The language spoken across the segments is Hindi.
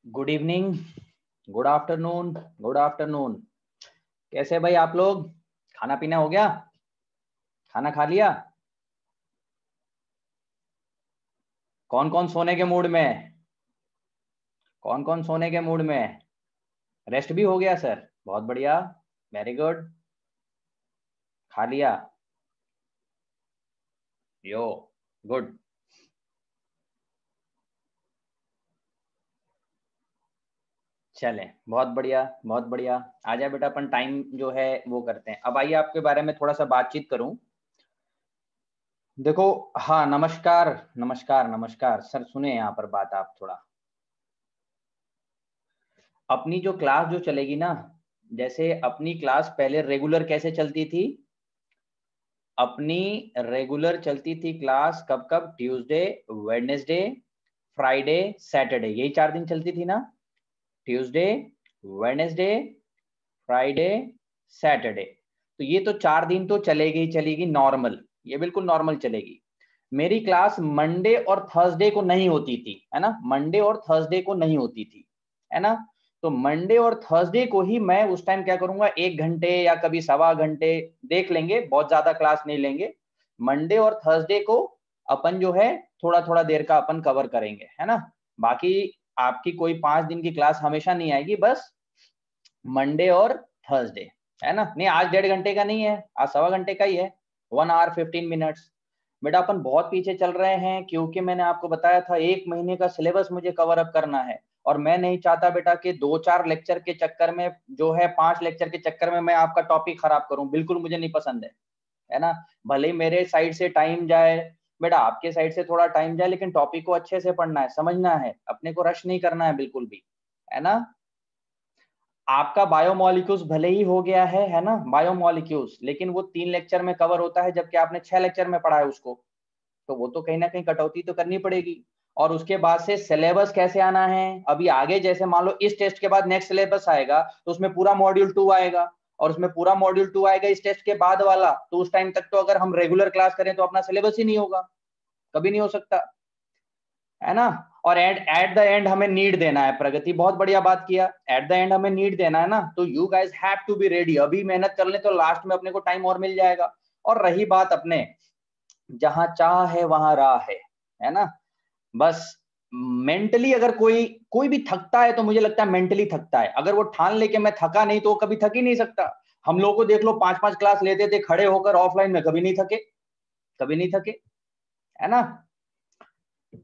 Good evening, good afternoon, good afternoon. कैसे भाई आप लोग? खाना पीना हो गया? खाना खा लिया? कौन कौन सोने के मूड में है? कौन कौन सोने के मूड में है? रेस्ट भी हो गया सर, बहुत बढ़िया, वेरी गुड। खा लिया? यो, गुड। चले, बहुत बढ़िया, बहुत बढ़िया। आ जाए बेटा, अपन टाइम जो है वो करते हैं। अब आइए आपके बारे में थोड़ा सा बातचीत करूं। देखो, हाँ, नमस्कार नमस्कार नमस्कार सर। सुने यहाँ पर बात, आप थोड़ा अपनी जो क्लास जो चलेगी ना, जैसे अपनी क्लास पहले रेगुलर कैसे चलती थी? अपनी रेगुलर चलती थी क्लास कब कब? ट्यूसडे, वेडनेसडे, फ्राइडे, सैटरडे, यही 4 दिन चलती थी ना? Tuesday, Wednesday, Friday, Saturday. तो ये तो 4 दिन तो चलेगी ही चलेगी, नॉर्मल, ये बिल्कुल नॉर्मल चलेगी। मेरी क्लास मंडे और थर्सडे को नहीं होती थी, है ना? मंडे और थर्सडे को नहीं होती थी, है ना? तो मंडे और थर्सडे को ही मैं उस टाइम क्या करूंगा, 1 घंटे या कभी 1.25 घंटे देख लेंगे, बहुत ज्यादा क्लास नहीं लेंगे। मंडे और थर्सडे को अपन जो है थोड़ा थोड़ा देर का अपन कवर करेंगे, है ना? बाकी आपकी कोई 5 दिन की क्लास हमेशा नहीं आएगी, बस मंडे और थर्सडे, है ना? नहीं, आज 1.5 घंटे का नहीं है, आज 1.25 घंटे का ही है, 1 hour 15 minutes। बेटा अपन बहुत पीछे चल रहे हैं, क्योंकि मैंने आपको बताया था 1 महीने का सिलेबस मुझे कवर अप करना है। और मैं नहीं चाहता बेटा कि 2-4 लेक्चर के चक्कर में जो है, 5 लेक्चर के चक्कर में मैं आपका टॉपिक खराब करूं, बिल्कुल मुझे नहीं पसंद है ना? भले ही मेरे साइड से टाइम जाए, बेटा आपके साइड से थोड़ा टाइम जाए, लेकिन टॉपिक को अच्छे से पढ़ना है, समझना है, अपने को रश नहीं करना है बिल्कुल भी, है ना? आपका बायोमोलिक्यूल्स भले ही हो गया है ना? बायोमोलिक्यूल्स, लेकिन वो 3 लेक्चर में कवर होता है, जबकि आपने 6 लेक्चर में पढ़ा है उसको। तो वो तो कहीं ना कहीं कटौती तो करनी पड़ेगी। और उसके बाद से सिलेबस कैसे आना है, अभी आगे जैसे मान लो इस टेस्ट के बाद नेक्स्ट सिलेबस आएगा, तो उसमें पूरा मॉड्यूल 2 आएगा, और उसमें पूरा मॉड्यूल 2 आएगा इस टेस्ट के बाद वाला। तो उस टाइम तक तो अगर हम रेगुलर क्लास करें तो अपना सिलेबस ही नहीं होगा, कभी नहीं हो सकता, है ना? और एट द एंड हमें नीड देना है। प्रगति, बहुत बढ़िया बात किया, एट द एंड हमें नीड देना है ना, तो you guys have to be ready. अभी मेहनत कर ले तो लास्ट में अपने को टाइम और मिल जाएगा। और रही बात अपने, जहां चाह है वहां राह है ना? बस मेंटली अगर कोई कोई भी थकता है तो मुझे लगता है मेंटली थकता है। अगर वो ठान ले कि मैं थका नहीं, तो वो कभी थक ही नहीं सकता। हम लोगों को देख लो, 5-5 क्लास लेते थे खड़े होकर ऑफलाइन में, कभी नहीं थके, कभी नहीं थके, है ना?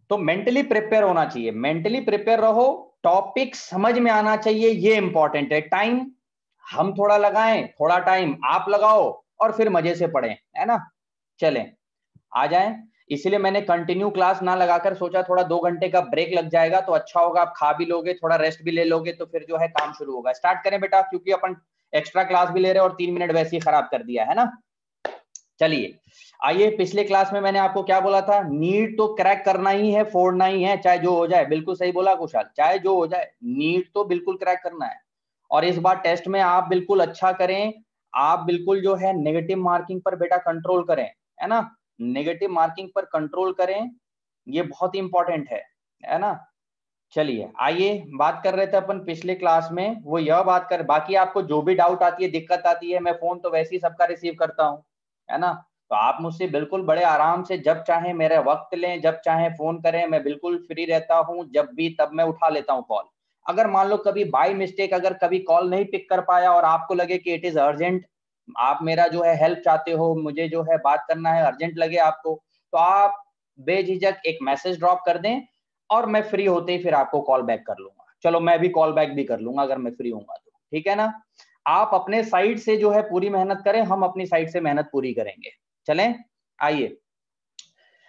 तो मेंटली प्रिपेयर होना चाहिए, मेंटली प्रिपेयर रहो, टॉपिक समझ में आना चाहिए, ये इंपॉर्टेंट है। टाइम हम थोड़ा लगाएं, थोड़ा टाइम आप लगाओ, और फिर मजे से पढ़ें, है ना? चलें, आ जाएं। इसलिए मैंने कंटिन्यू क्लास ना लगाकर सोचा थोड़ा 2 घंटे का ब्रेक लग जाएगा तो अच्छा होगा, आप खा भी लोगे, थोड़ा रेस्ट भी ले लोगे, तो फिर जो है काम शुरू होगा। स्टार्ट करें बेटा, क्योंकि अपन एक्स्ट्रा क्लास भी ले रहे हैं और 3 मिनट वैसे ही खराब कर दिया है ना। चलिए, आइए, पिछले क्लास में मैंने आपको क्या बोला था? नीट तो क्रैक करना ही है, फोड़ना ही है, चाहे जो हो जाए। बिल्कुल सही बोला कुशाल, चाहे जो हो जाए, नीट तो बिल्कुल क्रैक करना है। और इस बार टेस्ट में आप बिल्कुल अच्छा करें, आप बिल्कुल जो है नेगेटिव मार्किंग पर बेटा कंट्रोल करें, है ना? नेगेटिव मार्किंग पर कंट्रोल करें, ये बहुत इंपॉर्टेंट है ना? चलिए, आइए, बात कर रहे थे अपन पिछले क्लास में, वो यह बात कर, बाकी आपको जो भी डाउट आती है, दिक्कत आती है, मैं फोन तो वैसे ही सबका रिसीव करता हूँ, है ना? तो आप मुझसे बिल्कुल बड़े आराम से जब चाहें मेरा वक्त लें, जब चाहें फोन करें, मैं बिल्कुल फ्री रहता हूँ, जब भी तब मैं उठा लेता हूँ कॉल। अगर मान लो कभी बाय मिस्टेक अगर कभी कॉल नहीं पिक कर पाया और आपको लगे कि इट इज अर्जेंट, आप मेरा जो है हेल्प चाहते हो, मुझे जो है बात करना है, अर्जेंट लगे आपको, तो आप बेझिझक एक मैसेज ड्रॉप कर दें, और मैं फ्री होते ही फिर आपको कॉल बैक कर लूंगा। चलो, मैं भी कॉल बैक भी कर लूंगा अगर मैं फ्री हूंगा तो, ठीक है ना? आप अपने साइड से जो है पूरी मेहनत करें, हम अपनी साइड से मेहनत पूरी करेंगे। चलें, आइए,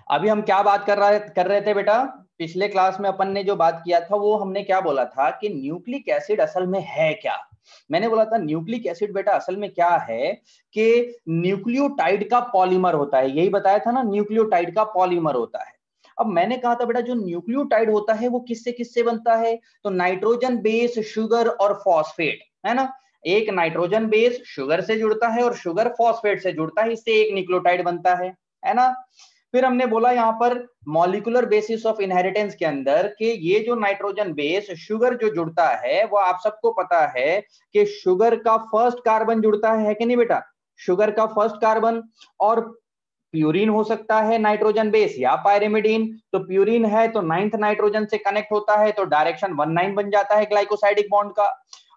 अभी हम क्या बात कर रहे थे बेटा? पिछले क्लास में अपन ने जो बात किया था, वो हमने क्या बोला था कि न्यूक्लिक एसिड असल में है क्या? मैंने बोला था न्यूक्लिक एसिड बेटा असल में क्या है, कि न्यूक्लियोटाइड का पॉलीमर होता है, यही बताया था ना, न्यूक्लियोटाइड का पॉलीमर होता है। अब मैंने कहा था बेटा, जो न्यूक्लियोटाइड होता है वो किससे किससे बनता है? तो नाइट्रोजन बेस, शुगर और फॉस्फेट, है ना? एक नाइट्रोजन बेस शुगर से जुड़ता है और शुगर फॉस्फेट से जुड़ता है, इससे एक न्यूक्लियोटाइड बनता है ना? फिर हमने बोला यहाँ पर मॉलिक्यूलर बेसिस ऑफ इनहेरिटेंस के अंदर कि ये जो नाइट्रोजन बेस शुगर जो जुड़ता है वो आप सबको पता है कि शुगर का फर्स्ट कार्बन जुड़ता है कि नहीं बेटा, शुगर का फर्स्ट कार्बन, और प्यूरिन हो सकता है नाइट्रोजन बेस या पायरिमिडीन। तो प्यूरिन है तो 9th नाइट्रोजन से कनेक्ट होता है तो डायरेक्शन 19 बन जाता है ग्लाइकोसाइडिक बॉन्ड का।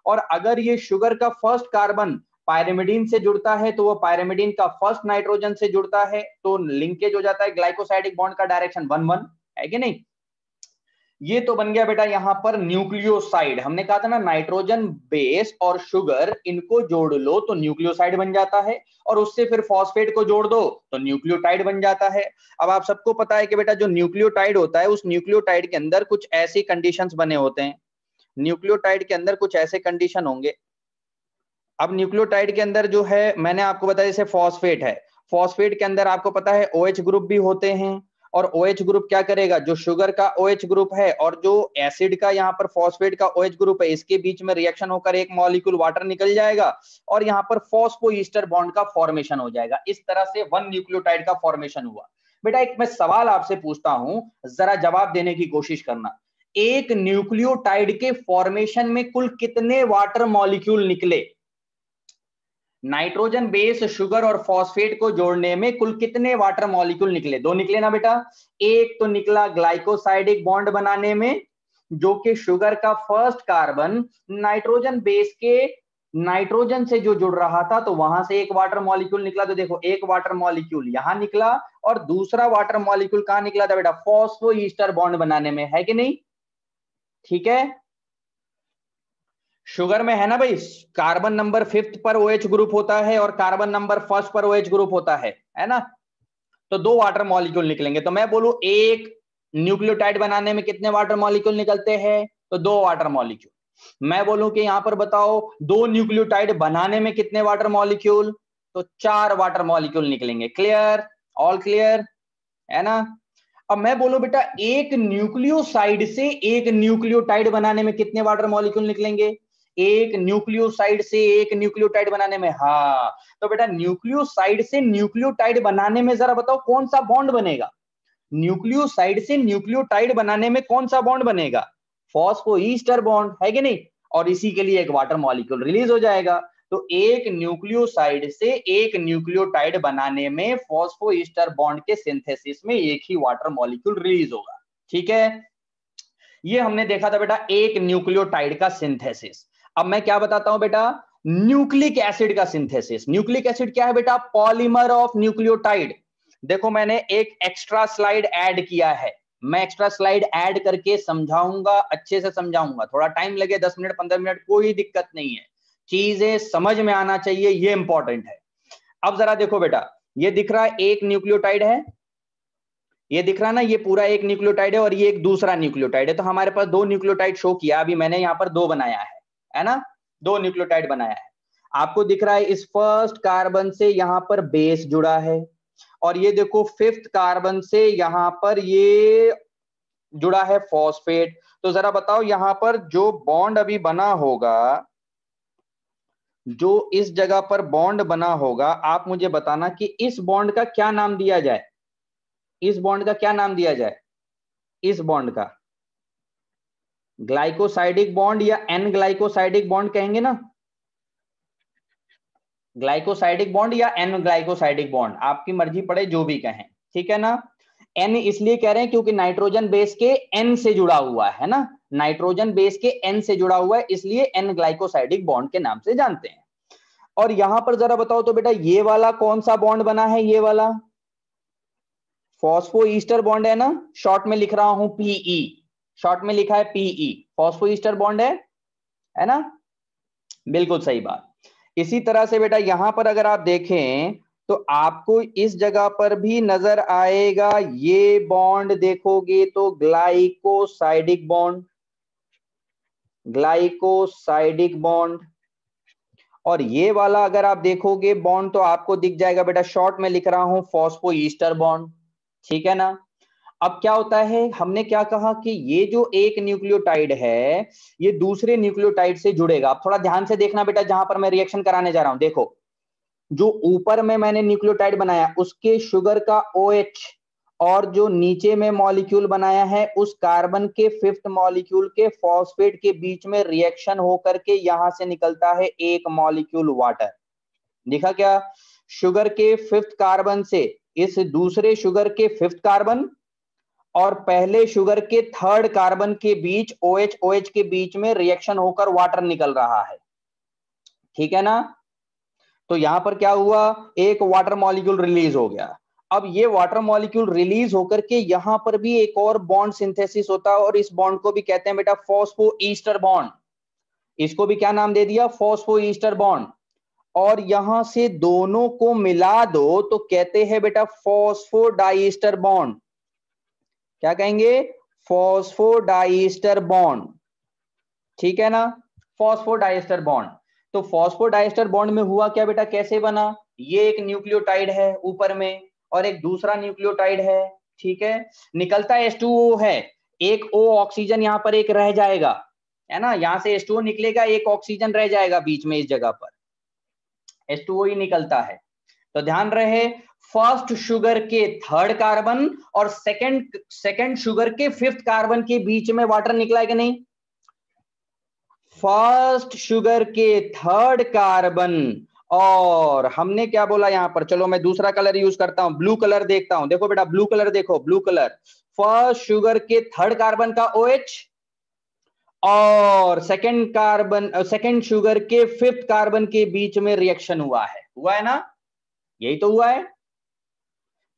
और अगर ये शुगर का फर्स्ट कार्बन पायरिमिडीन से जुड़ता है तो वो पायरिमिडीन का फर्स्ट नाइट्रोजन से जुड़ता है तो लिंकेज हो जाता है ग्लाइकोसाइडिक बॉन्ड का डायरेक्शन 1-1, है कि नहीं। ये तो बन गया बेटा यहाँ पर न्यूक्लियोसाइड। हमने कहा था ना नाइट्रोजन बेस और शुगर इनको जोड़ लो तो न्यूक्लियोसाइड बन जाता है, और उससे फिर फॉस्फेट को जोड़ दो तो न्यूक्लियोटाइड बन जाता है। अब आप सबको पता है कि बेटा जो न्यूक्लियोटाइड होता है उस न्यूक्लियोटाइड के अंदर कुछ ऐसी कंडीशंस बने होते हैं, न्यूक्लियोटाइड के अंदर कुछ ऐसे कंडीशन होंगे। अब न्यूक्लियोटाइड के अंदर जो है मैंने आपको बताया जैसे फॉस्फेट है, फॉस्फेट के अंदर आपको पता है OH ग्रुप भी होते हैं, और OH ग्रुप क्या करेगा, जो शुगर का OH ग्रुप है और जो एसिड का यहाँ पर फॉस्फेट का OH ग्रुप है इसके बीच में रिएक्शन होकर एक मॉलिक्यूल वाटर निकल जाएगा और यहाँ पर फॉस्फोईस्टर बॉन्ड का फॉर्मेशन हो जाएगा। इस तरह से 1 न्यूक्लियोटाइड का फॉर्मेशन हुआ। बेटा एक मैं सवाल आपसे पूछता हूं, जरा जवाब देने की कोशिश करना। एक न्यूक्लियोटाइड के फॉर्मेशन में कुल कितने वाटर मॉलिक्यूल निकले? नाइट्रोजन बेस शुगर और फॉस्फेट को जोड़ने में कुल कितने वाटर मॉलिक्यूल निकले? 2 निकले ना बेटा। एक तो निकला ग्लाइकोसाइडिक बॉन्ड बनाने में, जो कि शुगर का फर्स्ट कार्बन नाइट्रोजन बेस के नाइट्रोजन से जो जुड़ रहा था तो वहां से एक वाटर मॉलिक्यूल निकला। तो देखो एक वाटर मॉलिक्यूल यहां निकला और दूसरा वाटर मॉलिक्यूल कहां निकला था बेटा? फॉस्फोईस्टर बॉन्ड बनाने में, है कि नहीं? ठीक है, शुगर में है ना भाई, कार्बन नंबर 5th पर OH ग्रुप होता है और कार्बन नंबर 1st पर OH ग्रुप होता है ना। तो 2 वाटर मॉलिक्यूल निकलेंगे। तो मैं बोलूं एक न्यूक्लियोटाइड बनाने में कितने वाटर मॉलिक्यूल निकलते हैं? तो 2 वाटर मॉलिक्यूल। मैं बोलूं कि यहां पर बताओ 2 न्यूक्लियोटाइड बनाने में कितने वाटर मॉलिक्यूल? तो 4 वाटर मॉलिक्यूल निकलेंगे। क्लियर? ऑल क्लियर है ना। अब मैं बोलूं बेटा एक न्यूक्लियोसाइड से एक न्यूक्लियोटाइड बनाने में कितने वाटर मॉलिक्यूल निकलेंगे? एक न्यूक्लियोसाइड से एक न्यूक्लियोटाइड बनाने में, हाँ। तो बेटा न्यूक्लियोसाइड से न्यूक्लियोटाइड बनाने में जरा बताओ कौन सा बॉन्ड बनेगा? न्यूक्लियोसाइड से न्यूक्लियोटाइड बनाने में कौन सा बॉन्ड बनेगा? फॉस्फोईस्टर बॉन्ड, है कि नहीं। और इसी के लिए एक वाटर मॉलिक्यूल रिलीज हो जाएगा। तो एक न्यूक्लियोसाइड से एक न्यूक्लियोटाइड बनाने में फॉस्फोईस्टर बॉन्ड के सिंथेसिस में एक ही वाटर मॉलिक्यूल रिलीज होगा। ठीक है, ये हमने देखा था बेटा एक न्यूक्लियोटाइड का सिंथेसिस। अब मैं क्या बताता हूं बेटा, न्यूक्लिक एसिड का सिंथेसिस। न्यूक्लिक एसिड क्या है बेटा? Polymer of nucleotide. देखो मैंने एक एक्स्ट्रा स्लाइड ऐड किया है, मैं एक्स्ट्रा स्लाइड ऐड करके समझाऊंगा, अच्छे से समझाऊंगा, थोड़ा टाइम लगे 10 मिनट 15 मिनट कोई दिक्कत नहीं है, चीजें समझ में आना चाहिए, ये इंपॉर्टेंट है। अब जरा देखो बेटा, ये दिख रहा है एक न्यूक्लियोटाइड है, ये दिख रहा है ना, ये पूरा एक न्यूक्लियोटाइड है और ये एक दूसरा न्यूक्लियोटाइड है। तो हमारे पास 2 न्यूक्लियोटाइड शो किया, अभी मैंने यहाँ पर 2 बनाया है ना, 2 न्यूक्लियोटाइड बनाया है। आपको दिख रहा है इस फर्स्ट कार्बन से यहाँ पर बेस जुड़ा है और ये देखो 5th कार्बन से यहाँ पर ये जुड़ा है फॉस्फेट। तो जरा बताओ यहाँ पर जो बॉन्ड अभी बना होगा, जो इस जगह पर बॉन्ड बना होगा, आप मुझे बताना कि इस बॉन्ड का क्या नाम दिया जाए? इस बॉन्ड का क्या नाम दिया जाए? इस बॉन्ड का ग्लाइकोसाइडिक बॉन्ड या एन ग्लाइकोसाइडिक बॉन्ड कहेंगे ना? ग्लाइकोसाइडिक बॉन्ड या एन ग्लाइकोसाइडिक बॉन्ड, आपकी मर्जी पड़े जो भी कहें, ठीक है ना। एन इसलिए कह रहे हैं क्योंकि नाइट्रोजन बेस के एन से जुड़ा हुआ है ना, नाइट्रोजन बेस के एन से जुड़ा हुआ है, इसलिए एन ग्लाइकोसाइडिक बॉन्ड के नाम से जानते हैं। और यहां पर जरा बताओ तो बेटा ये वाला कौन सा बॉन्ड बना है? ये वाला फॉस्फोईस्टर बॉन्ड है ना, शॉर्ट में लिख रहा हूं पीई, शॉर्ट में लिखा है पीई, फॉस्फोईस्टर बॉन्ड है ना, बिल्कुल सही बात। इसी तरह से बेटा यहां पर अगर आप देखें तो आपको इस जगह पर भी नजर आएगा, ये बॉन्ड देखोगे तो ग्लाइकोसाइडिक बॉन्ड, ग्लाइकोसाइडिक बॉन्ड। और ये वाला अगर आप देखोगे बॉन्ड तो आपको दिख जाएगा बेटा, शॉर्ट में लिख रहा हूं फॉस्फोईस्टर बॉन्ड, ठीक है ना। अब क्या होता है, हमने क्या कहा कि ये जो एक न्यूक्लियोटाइड है ये दूसरे न्यूक्लियोटाइड से जुड़ेगा। अब थोड़ा ध्यान से देखना बेटा, जहां पर मैं रिएक्शन कराने जा रहा हूं, देखो जो ऊपर में मैंने न्यूक्लियोटाइड बनाया उसके शुगर का OH और जो नीचे में मॉलिक्यूल बनाया है उस कार्बन के 5th मॉलिक्यूल के फॉस्फेट के बीच में रिएक्शन होकर के यहां से निकलता है एक मॉलिक्यूल वाटर। दिखा क्या? शुगर के 5th कार्बन से इस दूसरे शुगर के 5th कार्बन और पहले शुगर के 3rd कार्बन के बीच OH OH के बीच में रिएक्शन होकर वाटर निकल रहा है। ठीक है ना? तो यहां पर क्या हुआ, एक वाटर मॉलिक्यूल रिलीज हो गया। अब ये वाटर मॉलिक्यूल रिलीज होकर के यहां पर भी एक और बॉन्ड सिंथेसिस होता है और इस बॉन्ड को भी कहते हैं बेटा फॉस्फोईस्टर बॉन्ड। इसको भी क्या नाम दे दिया? फॉस्फोईस्टर बॉन्ड। और यहां से दोनों को मिला दो तो कहते हैं बेटा फॉस्फोडाईस्टर बॉन्ड। क्या कहेंगे? फॉस्फोडाईस्टर बॉन्ड। ठीक है ना? फॉस्फोडाईस्टर बॉन्ड। तो फॉस्फोडाईस्टर बॉन्ड में हुआ क्या बेटा, कैसे बना? ये एक न्यूक्लियोटाइड है ऊपर में और एक दूसरा न्यूक्लियोटाइड है। ठीक है, निकलता H2O है, एक O ऑक्सीजन यहां पर एक रह जाएगा, है ना? यहां से H2O निकलेगा, एक ऑक्सीजन रह जाएगा बीच में, इस जगह पर H2O ही निकलता है। तो ध्यान रहे, फर्स्ट शुगर के 3rd कार्बन और सेकंड शुगर के 5th कार्बन के बीच में वाटर निकला है कि नहीं? फर्स्ट शुगर के 3rd कार्बन और हमने क्या बोला यहां पर, चलो मैं दूसरा कलर यूज करता हूं, ब्लू कलर देखता हूं। देखो बेटा ब्लू कलर देखो, ब्लू कलर, फर्स्ट शुगर के 3rd कार्बन का OH और सेकंड शुगर के 5th कार्बन के बीच में रिएक्शन हुआ है ना? यही तो हुआ है।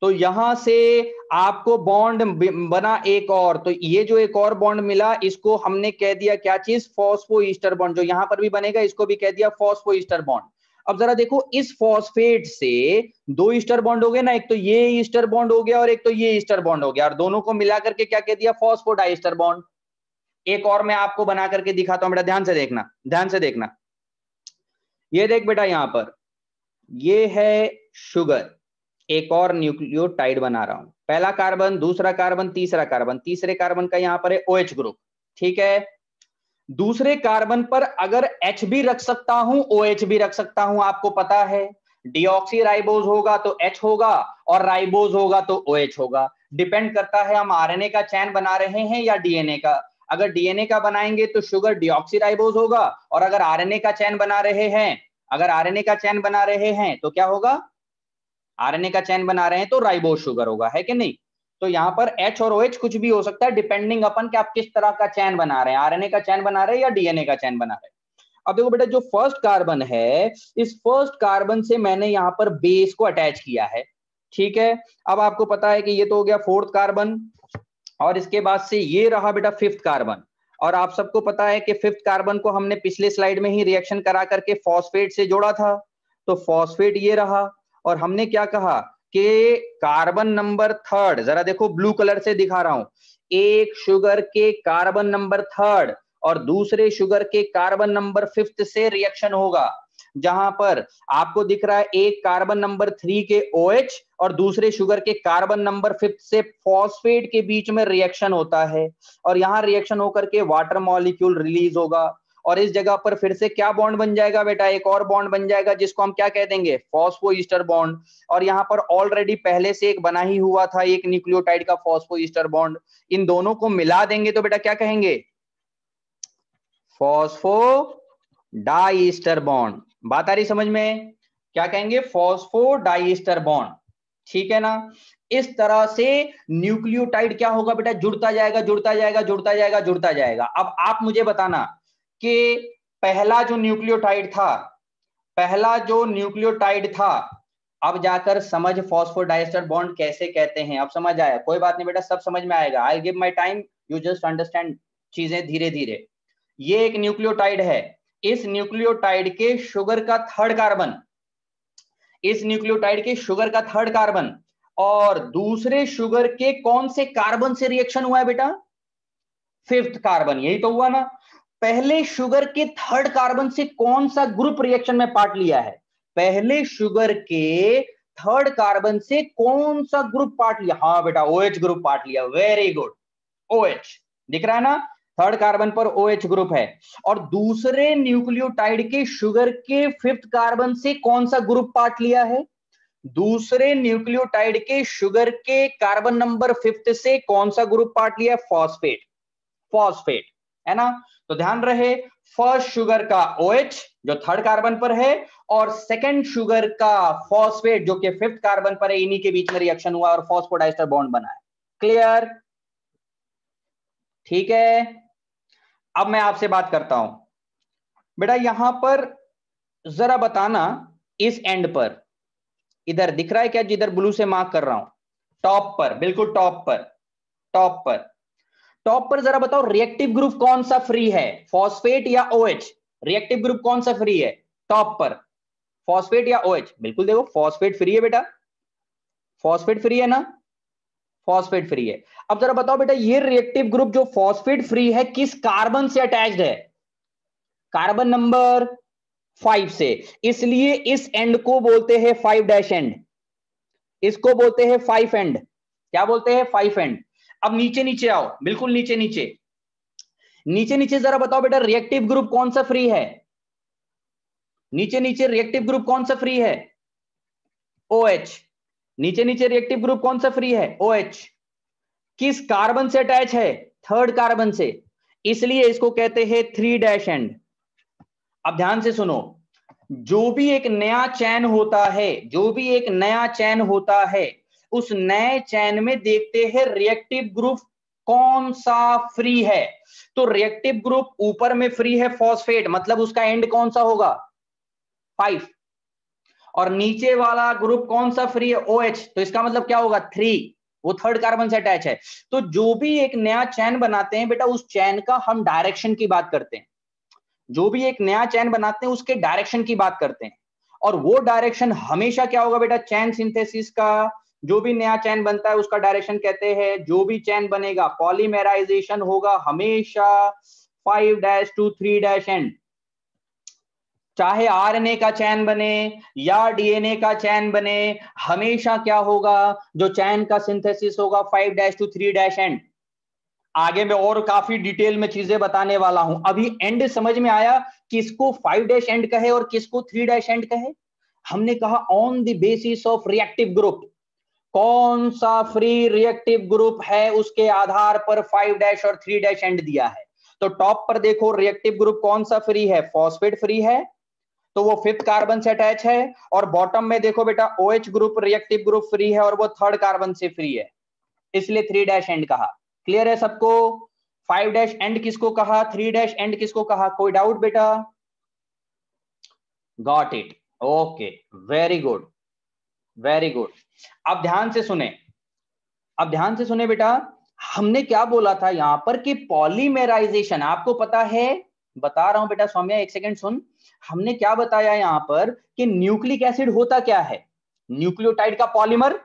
तो यहां से आपको बॉन्ड बना एक और, तो ये जो एक और बॉन्ड मिला इसको हमने कह दिया क्या चीज? फॉस्फोईस्टर बॉन्ड। जो यहां पर भी बनेगा इसको भी कह दिया फॉस्फोईस्टर बॉन्ड। अब जरा देखो, इस फॉस्फेट से 2 ईस्टर बॉन्ड हो गए ना, एक तो ये ईस्टर बॉन्ड हो गया और एक तो ये ईस्टर बॉन्ड हो गया, और दोनों को मिला करके क्या कह दिया? फॉस्फोडाईस्टर बॉन्ड। एक और मैं आपको बना करके दिखाता हूं बेटा, ध्यान से देखना, ध्यान से देखना। ये देख बेटा, यहां पर ये है शुगर, एक और न्यूक्लियोटाइड बना रहा हूं, पहला कार्बन, दूसरा कार्बन, तीसरा कार्बन, तीसरे कार्बन का यहां पर है OH ग्रुप। ठीक है, दूसरे कार्बन पर अगर H भी रख सकता हूं, OH भी रख सकता हूं, आपको पता है डीऑक्सी राइबोज होगा तो H होगा और राइबोज होगा तो OH होगा। डिपेंड करता है हम आरएनए का चैन बना रहे हैं या डीएनए का। अगर डीएनए का बनाएंगे तो शुगर डीऑक्सी राइबोज होगा, और अगर आरएनए का चैन बना रहे हैं, अगर आरएनए का चैन बना रहे हैं तो क्या होगा? आरएनए का चैन बना रहे हैं तो राइबोज शुगर होगा, है कि नहीं? तो यहाँ पर H और OH कुछ भी हो सकता है, डिपेंडिंग अपन कि आप किस तरह का चैन बना रहे हैं, आरएनए का चैन बना रहे हैं या डीएनए का चैन बना रहे हैं। अब देखो बेटा, जो फर्स्ट कार्बन है, इस फर्स्ट कार्बन से मैंने यहाँ पर बेस को अटैच किया है। ठीक है, अब आपको पता है कि ये तो हो गया 4th कार्बन, और इसके बाद से ये रहा बेटा 5th कार्बन। और आप सबको पता है कि 5th कार्बन को हमने पिछले स्लाइड में ही रिएक्शन करा करके फॉस्फेट से जोड़ा था, तो फॉस्फेट ये रहा। और हमने क्या कहा कि कार्बन नंबर 3rd, जरा देखो ब्लू कलर से दिखा रहा हूं, एक शुगर के कार्बन नंबर 3rd और दूसरे शुगर के कार्बन नंबर 5th से रिएक्शन होगा, जहां पर आपको दिख रहा है एक कार्बन नंबर 3 के OH और दूसरे शुगर के कार्बन नंबर 5th से फॉस्फेट के बीच में रिएक्शन होता है, और यहां रिएक्शन होकर के वाटर मॉलिक्यूल रिलीज होगा, और इस जगह पर फिर से क्या बॉन्ड बन जाएगा बेटा? एक और बॉन्ड बन जाएगा जिसको हम क्या कह देंगे? फॉस्फोईस्टर बॉन्ड। और यहाँ पर ऑलरेडी पहले से एक बना ही हुआ था एक न्यूक्लियोटाइड का फॉस्फोईस्टर बॉन्ड, इन दोनों को मिला देंगे तो बेटा क्या कहेंगे? फॉस्फोडाईस्टर बॉन्ड। बात आ रही समझ में? क्या कहेंगे? फॉस्फोडाईस्टर बॉन्ड। ठीक है ना? इस तरह से न्यूक्लियोटाइड क्या होगा बेटा? जुड़ता जाएगा, जुड़ता जाएगा, जुड़ता जाएगा, जुड़ता जाएगा। अब आप मुझे बताना कि पहला जो न्यूक्लियोटाइड था, पहला जो न्यूक्लियोटाइड था, अब जाकर समझ फॉस्फोडाईस्टर बॉन्ड कैसे कहते हैं। अब समझ आया? कोई बात नहीं बेटा, सब समझ में आएगा। I give my time, you just understand चीजें धीरे धीरे। ये एक न्यूक्लियोटाइड है, इस न्यूक्लियोटाइड के शुगर का 3rd कार्बन, इस न्यूक्लियोटाइड के शुगर का 3rd कार्बन और दूसरे शुगर के कौन से कार्बन से रिएक्शन हुआ है बेटा? 5th carbon. यही तो हुआ ना? पहले शुगर के 3rd कार्बन से कौन सा ग्रुप रिएक्शन में पार्ट लिया है? पहले शुगर के 3rd कार्बन से कौन सा ग्रुप पार्ट लिया? हाँ बेटा, OH ग्रुप पार्ट लिया। वेरी गुड, OH दिख रहा है ना? 3rd कार्बन पर OH ग्रुप है। और दूसरे न्यूक्लियोटाइड के शुगर के 5th कार्बन से कौन सा ग्रुप पार्ट लिया है? दूसरे न्यूक्लियोटाइड के शुगर के कार्बन नंबर 5 से कौन सा ग्रुप पार्ट लिया? फॉस्फेट, फॉस्फेट है ना। तो ध्यान रहे, फर्स्ट शुगर का OH जो थर्ड कार्बन पर है, और सेकंड शुगर का फॉस्फेट जो कि 5th कार्बन पर है, इन्हीं के बीच में रिएक्शन हुआ और फॉस्फोडाइस्टर बॉन्ड बना है। क्लियर? ठीक है। अब मैं आपसे बात करता हूं बेटा, यहां पर जरा बताना, इस एंड पर इधर दिख रहा है क्या, जिधर ब्लू से मार्क कर रहा हूं, टॉप पर, बिल्कुल टॉप पर, टॉप पर, टॉप पर जरा बताओ रिएक्टिव ग्रुप कौन सा फ्री है, फॉस्फेट या OH? रिएक्टिव ग्रुप कौन सा फ्री है टॉप पर, फॉस्फेट या OH? बिल्कुल देखो फॉस्फेट फ्री है बेटा, फॉस्फेट फ्री है ना, फॉस्फेट फ्री है। अब जरा बताओ बेटा, ये रिएक्टिव ग्रुप जो फॉस्फेट फ्री है किस कार्बन से अटैच्ड है? कार्बन नंबर 5 से, इसलिए इस एंड को बोलते हैं 5' एंड, इसको बोलते हैं 5 एंड। क्या बोलते हैं? 5 एंड। अब नीचे नीचे आओ, बिल्कुल नीचे नीचे, नीचे नीचे जरा बताओ बेटा रिएक्टिव ग्रुप कौन सा फ्री है? नीचे नीचे रिएक्टिव ग्रुप कौन सा फ्री है? OH। नीचे नीचे रिएक्टिव ग्रुप कौन सा फ्री है? OH। किस कार्बन से अटैच है? थर्ड कार्बन से, इसलिए इसको कहते हैं 3' एंड। अब ध्यान से सुनो, जो भी एक नया चैन होता है, जो भी एक नया चैन होता है, उस नए चैन में देखते हैं रिएक्टिव ग्रुप कौन सा फ्री है। तो रिएक्टिव ग्रुप ऊपर में फ्री है फॉस्फेट, मतलब उसका एंड कौन सा होगा? 5। और नीचे वाला ग्रुप कौन सा फ्री है? OH, तो इसका मतलब क्या होगा? 3, वो थर्ड कार्बन से अटैच है। तो जो भी एक नया चैन बनाते हैं बेटा, उस चैन का हम डायरेक्शन की बात करते हैं, जो भी एक नया चैन बनाते हैं उसके डायरेक्शन की बात करते हैं। और वो डायरेक्शन हमेशा क्या होगा बेटा? चैन सिंथेसिस का जो भी नया चैन बनता है उसका डायरेक्शन कहते हैं, जो भी चैन बनेगा पॉलीमेराइजेशन होगा हमेशा 5' to 3' एंड। चाहे RNA का चैन बने या DNA का चैन बने, हमेशा क्या होगा? जो चैन का सिंथेसिस होगा 5' to 3' एंड। आगे मैं और काफी डिटेल में चीजें बताने वाला हूं, अभी एंड समझ में आया किसको 5' एंड कहे और किसको 3' एंड कहे? हमने कहा on the basis of reactive group, कौन सा फ्री रिएक्टिव ग्रुप है उसके आधार पर 5' और 3' एंड दिया है। तो टॉप पर देखो रिएक्टिव ग्रुप कौन सा फ्री है? फॉस्फेट फ्री है, तो वो 5th कार्बन से अटैच है। और बॉटम में देखो बेटा OH group reactive group free है और वो थर्ड कार्बन से फ्री है, इसलिए 3' एंड कहा। क्लियर है सबको? 5' एंड किसको कहा, 3' एंड किसको कहा? कोई डाउट बेटा? Got it, okay, very good, very good. अब ध्यान से सुने, अब ध्यान से सुने बेटा, हमने क्या बोला था यहां पर कि पॉलीमेराइजेशन, आपको पता है, बता रहा हूं बेटा सौम्या, एक सेकंड सुन। हमने क्या बताया यहां पर कि न्यूक्लिक एसिड होता क्या है? न्यूक्लियोटाइड का पॉलीमर।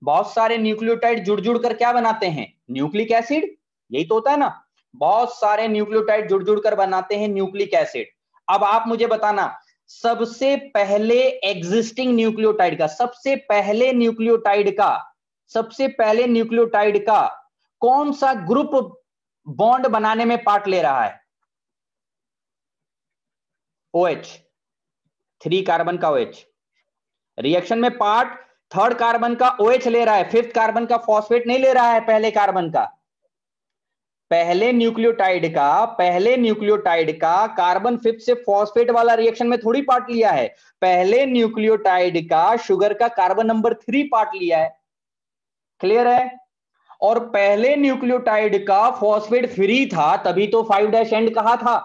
बहुत सारे न्यूक्लियोटाइड जुड़ जुड़ कर क्या बनाते हैं? Nucleic acid. यही तो होता है ना, बहुत सारे न्यूक्लियोटाइड जुड़ जुड़ कर बनाते हैं न्यूक्लिक एसिड। अब आप मुझे बताना, सबसे पहले एग्जिस्टिंग न्यूक्लियोटाइड का, सबसे पहले न्यूक्लियोटाइड का, सबसे पहले न्यूक्लियोटाइड का कौन सा ग्रुप बॉन्ड बनाने में पार्ट ले रहा है? OH, 3 कार्बन का OH। रिएक्शन में पार्ट थर्ड कार्बन का OH ले रहा है, 5th कार्बन का फॉस्फेट नहीं ले रहा है, पहले कार्बन का। पहले न्यूक्लियोटाइड का, पहले न्यूक्लियोटाइड का कार्बन 5th से फॉस्फेट वाला रिएक्शन में थोड़ी पार्ट लिया है, पहले न्यूक्लियोटाइड का शुगर का कार्बन नंबर 3 पार्ट लिया है। क्लियर है? और पहले न्यूक्लियोटाइड का फॉस्फेट फ्री था, तभी तो 5' एंड कहा था।